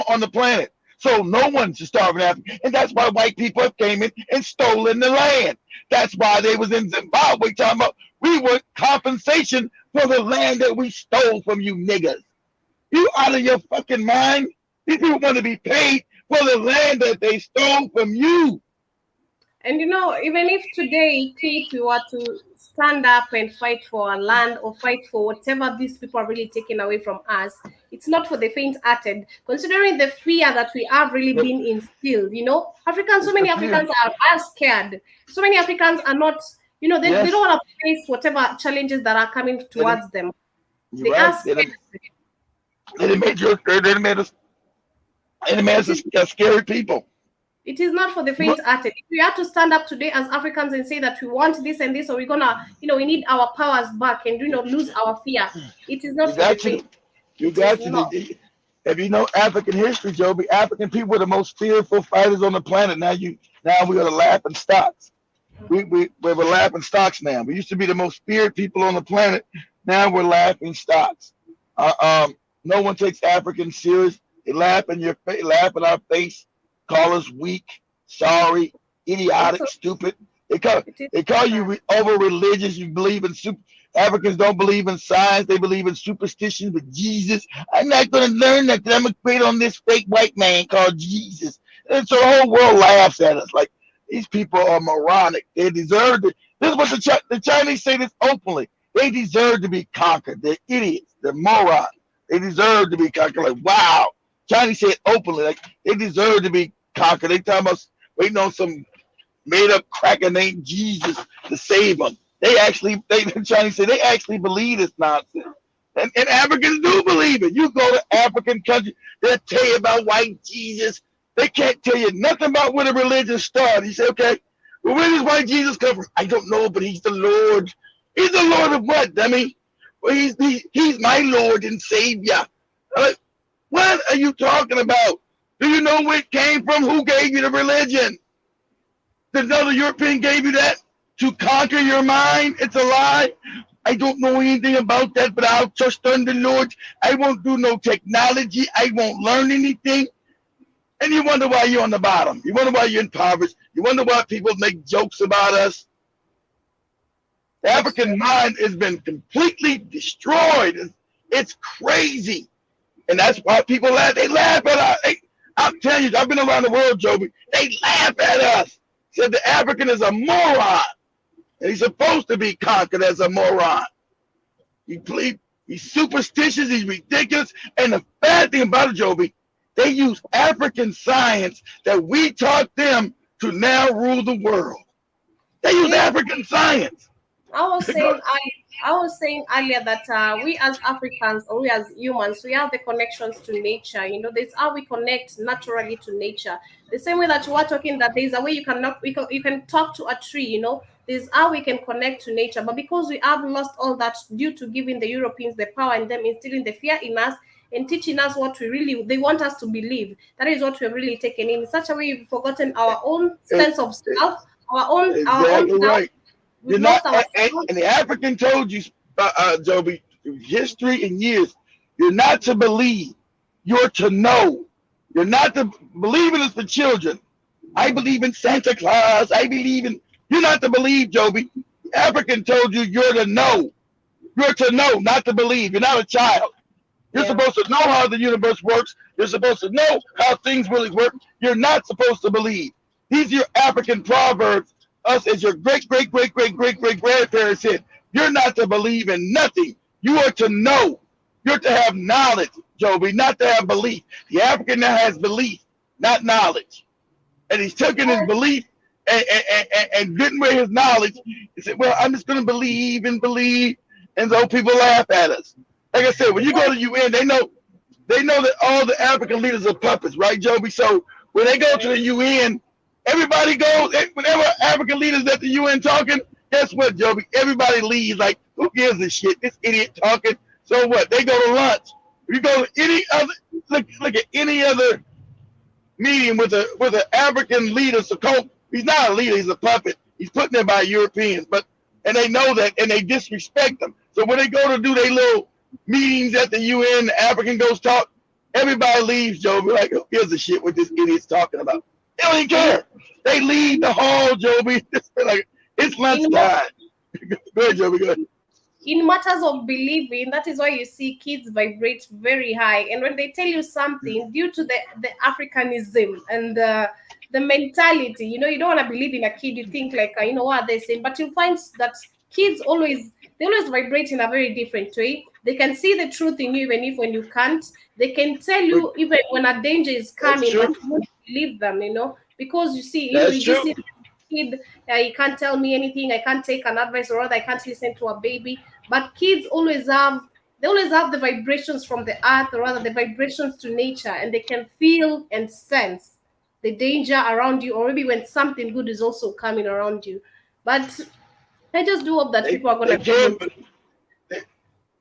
on the planet. So no one should starve in Africa. And that's why white people came in and stolen the land. That's why they was in Zimbabwe talking about we want compensation for the land that we stole from you niggas. You out of your fucking mind? These people want to be paid for the land that they stole from you. And even if today, Kate, we were to stand up and fight for our land or fight for whatever these people are really taking away from us, it's not for the faint-hearted. Considering the fear that we have really been instilled, Africans, so many Africans are scared. So many Africans are not, they don't want to face whatever challenges that are coming towards them. They are scared. They made us scary people. It is not for the faint-hearted. If we have to stand up today as Africans and say that we want this and this, or we're gonna, we need our powers back and lose our fear. It is not for the faint. You got to. If you know African history, Joby, African people were the most fearful fighters on the planet. Now we are the laughing stocks. we're laughing stocks now. We used to be the most feared people on the planet. Now we're laughing stocks. No one takes Africans serious. They laugh in your face, laugh in our face, call us weak, sorry, idiotic, stupid. They call you over religious. You believe in Africans don't believe in science. They believe in superstitions with Jesus. I'm not going to learn that. I'm going to quit on this fake white man called Jesus. And so the whole world laughs at us like these people are moronic. They deserve it. This is what the Chinese say this openly. They deserve to be conquered. They're idiots. They're morons. They deserve to be conquered. Like, wow. Chinese say it openly. Like, they deserve to be conquered. They talking about waiting on some made up cracker named Jesus to save them. The Chinese say they actually believe this nonsense. And Africans do believe it. You go to African countries, they'll tell you about white Jesus. They can't tell you nothing about where the religion started. You say, okay, well, where does white Jesus come from? I don't know, but he's the Lord. He's the Lord of what, dummy? Well, he's my Lord and Savior. What are you talking about? Do you know where it came from? Who gave you the religion? Did another European gave you that to conquer your mind? It's a lie. I don't know anything about that, but I'll trust on the Lord. I won't do no technology. I won't learn anything. And you wonder why you're on the bottom. You wonder why you're impoverished. You wonder why people make jokes about us. The African mind has been completely destroyed. It's crazy. And that's why people laugh. They laugh at us. I'm telling you, I've been around the world, Joby. They laugh at us. Said the African is a moron. And he's supposed to be conquered as a moron. He's superstitious. He's ridiculous. And the bad thing about it, Joby, they use African science that we taught them to now rule the world. They use African science. I was saying earlier that we as Africans or we as humans, we have the connections to nature. You know, that's how we connect naturally to nature. The same way that you are talking that there's a way you can talk to a tree. You know, there's how we can connect to nature. But because we have lost all that due to giving the Europeans the power and them instilling the fear in us and teaching us what they want us to believe. That is what we've really taken in such a way we've forgotten our own sense of self, our own right. You're not, and the African told you, Joby, through history and years, you're not to believe, you're to know. You're not to believe in it for children. I believe in Santa Claus. You're not to believe, Joby. The African told you you're to know. You're to know, not to believe. You're not a child. You're supposed to know how the universe works. You're supposed to know how things really work. You're not supposed to believe. These are your African proverbs. Us as your great-great-great-great-great-grandparents said, you're not to believe in nothing. You are to know. You're to have knowledge, Joby, not to have belief. The African now has belief, not knowledge. And he's taking his belief and getting rid of his knowledge. He said, well, I'm just going to believe. And so people laugh at us. Like I said, when you go to the UN, they know that all the African leaders are puppets, right, Joby? So when they go to the UN, everybody goes, whenever African leaders at the UN talking, guess what, Joby? Everybody leaves like, who gives a shit? This idiot talking. So what? They go to lunch. If you go to any other, look at any other meeting with an African leader, he's not a leader, he's a puppet. He's put there by Europeans, and they know that, and they disrespect them. So when they go to do their little meetings at the UN, the African goes talk, everybody leaves, Joby, like, who gives a shit what this idiot's talking about? They don't even care. They leave the hall, Joby. It's lunchtime. Go ahead, Joby. Go ahead. In matters of believing, that is why you see kids vibrate very high. And when they tell you something, due to the Africanism and the mentality, you know, you don't want to believe in a kid. You think like, you know what they're saying. But you find that kids always vibrate in a very different way. They can see the truth in you, even if when you can't. They can tell you even when a danger is coming, but you won't believe them, you know, because you see, you just see the kid, he can't tell me anything, I can't take an advice, or rather I can't listen to a baby. But kids always have the vibrations from the earth, or rather the vibrations to nature, and they can feel and sense the danger around you, or maybe when something good is also coming around you. But I just do hope that people are going to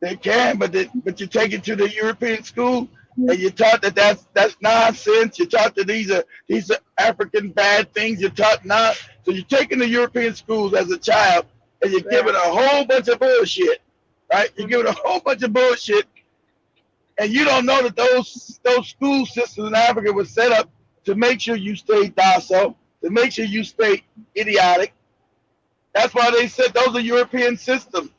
They can, but you take it to the European school, and you're taught that that's nonsense. You're taught that these are African bad things. You're taught not. So you're taking the European schools as a child, and you're given a whole bunch of bullshit, right? You're given a whole bunch of bullshit, and you don't know that those school systems in Africa were set up to make sure you stay docile, to make sure you stay idiotic. That's why they said those are European systems.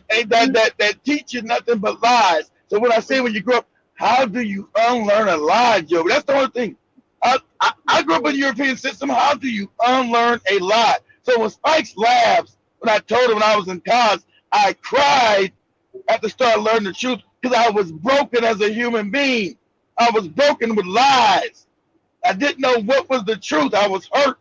That teach you nothing but lies. So when I say when you grow up, how do you unlearn a lie, Joe? That's the only thing. I grew up in the European system. How do you unlearn a lie? So when Spike's laughs, when I told him when I was in college, I cried at the start learning the truth because I was broken as a human being. I was broken with lies. I didn't know what was the truth. I was hurt.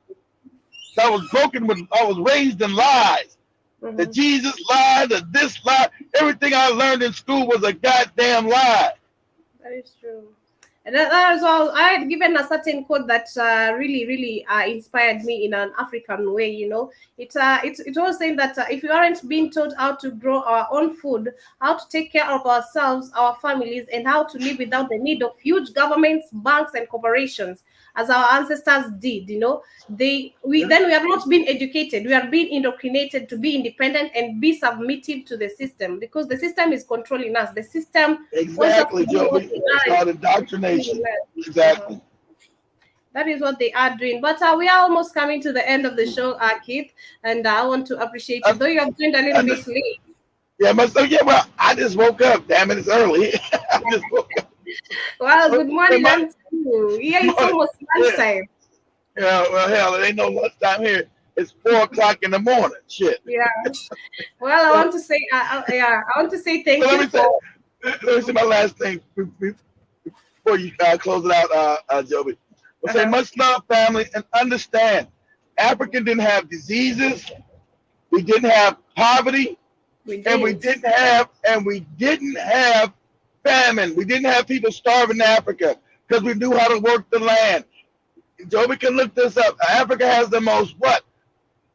I was broken with. I was raised in lies. The Jesus lie, the this lie. Everything I learned in school was a goddamn lie. That is true. And that is all. I had given a certain quote that really inspired me in an African way. You know, it was saying that if we aren't being taught how to grow our own food, how to take care of ourselves, our families, and how to live without the need of huge governments, banks, and corporations, as our ancestors did, you know, then we have not been educated. We are being indoctrinated to be independent and be submissive to the system because the system is controlling us. The system exactly, Joe. It's called indoctrination. Exactly. That is what they are doing. But we are almost coming to the end of the show, Keith, and I want to appreciate you. Though you have joined a little bit late. Yeah, well, I just woke up. Damn it, it's early. I just woke up. Well, good morning to you. Yeah, it's almost lunchtime. Yeah, well, hell, it ain't no lunchtime here. It's 4 o'clock in the morning. Shit. Yeah. Well, I want to say, I want to say thank you. Let me say my last thing before you close it out, Joby. We'll say much love, family, and understand. Africa didn't have diseases. We didn't have poverty. We didn't have famine. We didn't have people starving in Africa because we knew how to work the land. Joby can look this up. Africa has the most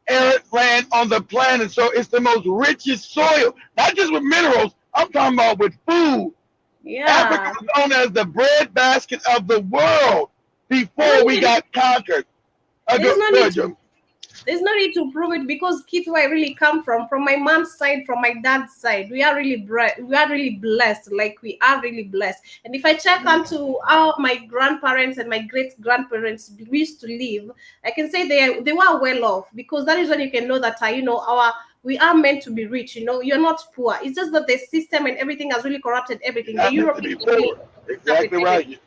arid land on the planet. So it's the most richest soil, not just with minerals. I'm talking about with food. Yeah. Africa was known as the breadbasket of the world before we got conquered. There's no need to prove it because kids where I really come from my mom's side, from my dad's side, we are really blessed. Like we are really blessed. And if I check onto how my grandparents and my great grandparents used to live, I can say they were well off because that is when you can know that we are meant to be rich. You know, you're not poor. It's just that the system and everything has really corrupted everything. The European people, exactly right.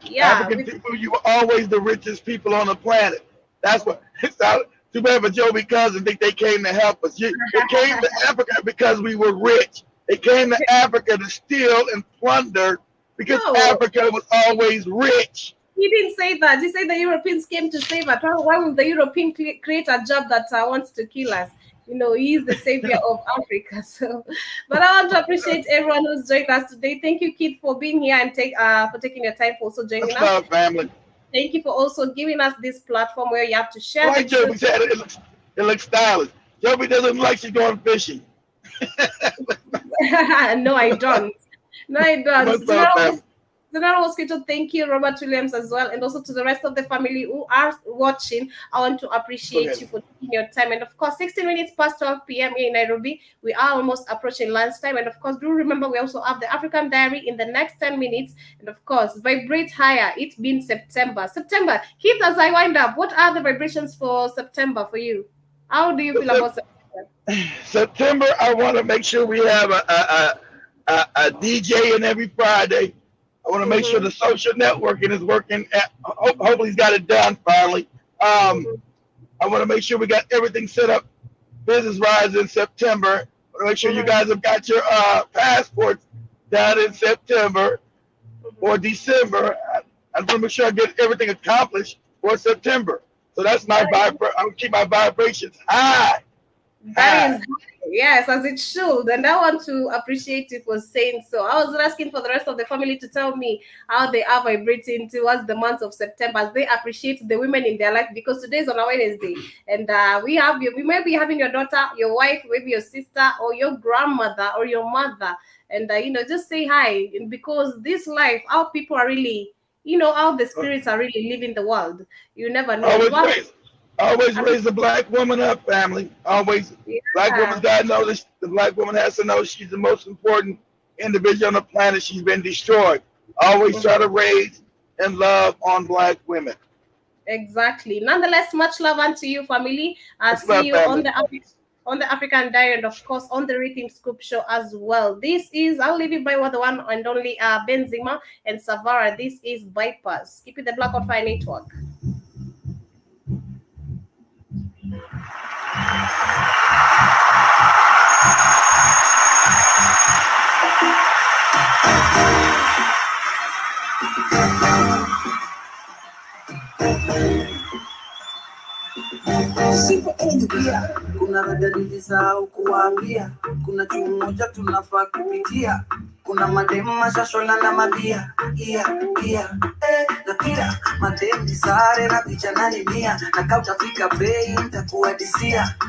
Yeah, African people, you were always the richest people on the planet. That's what it's out. Too bad for Joby cousin think they came to help us. They came to Africa because we were rich. They came to Africa to steal and plunder because Africa was always rich. He didn't say that. He said the Europeans came to save us. Why would the European create a job that wants to kill us? You know, he is the savior of Africa. So, but I want to appreciate everyone who's joined us today. Thank you, Keith, for being here and for taking your time for also joining us. Family. Thank you for also giving us this platform where you have to share. Like Joby said, it looks stylish. Joby doesn't look like she's going fishing. No, I don't. No, I don't. Thank you, Robert Williams, as well, and also to the rest of the family who are watching. I want to appreciate you for taking your time. And of course, 16 minutes past 12 p.m. in Nairobi, we are almost approaching lunchtime. And of course, do remember we also have the African Diary in the next 10 minutes. And of course, vibrate higher. It's been September. Keith, as I wind up, what are the vibrations for September for you? How do you feel about September? September, I want to make sure we have a DJ in every Friday. I want to make sure the social networking is working. Hopefully he's got it done finally. I want to make sure we got everything set up business-wise in September. I want to make sure you guys have got your passports done in September or December. I want to make sure I get everything accomplished for September. So that's my I'm going to keep my vibrations high That is, yes, as it should. And I want to appreciate you for saying so. I was asking for the rest of the family to tell me how they are vibrating towards the month of September as they appreciate the women in their life, because today is on a Wednesday. And we may be having your daughter, your wife, maybe your sister, or your grandmother, or your mother. And, just say hi. And because this life, how people are really, how the spirits are really living the world. You never know. Always raise a black woman up, family. Always. Yeah. Black woman's got to know this. The black woman has to know she's the most important individual on the planet. She's been destroyed. Always try to raise and love on black women. Exactly. Nonetheless, much love unto you, family. I'll see you on the African Diary, and of course on the Rhythm Scoop Show as well. I'll leave you by the one and only Benzima and Savara. This is Bypass. Keep it the Black on Fire Network. Sipoingia kuna dalili zao kuambia, kuna chuo moja tunafaa kupitia, kuna mademu mashashola na mabia na pia mademu sare na picha nani mia, na kautafika bei nitakuadisia.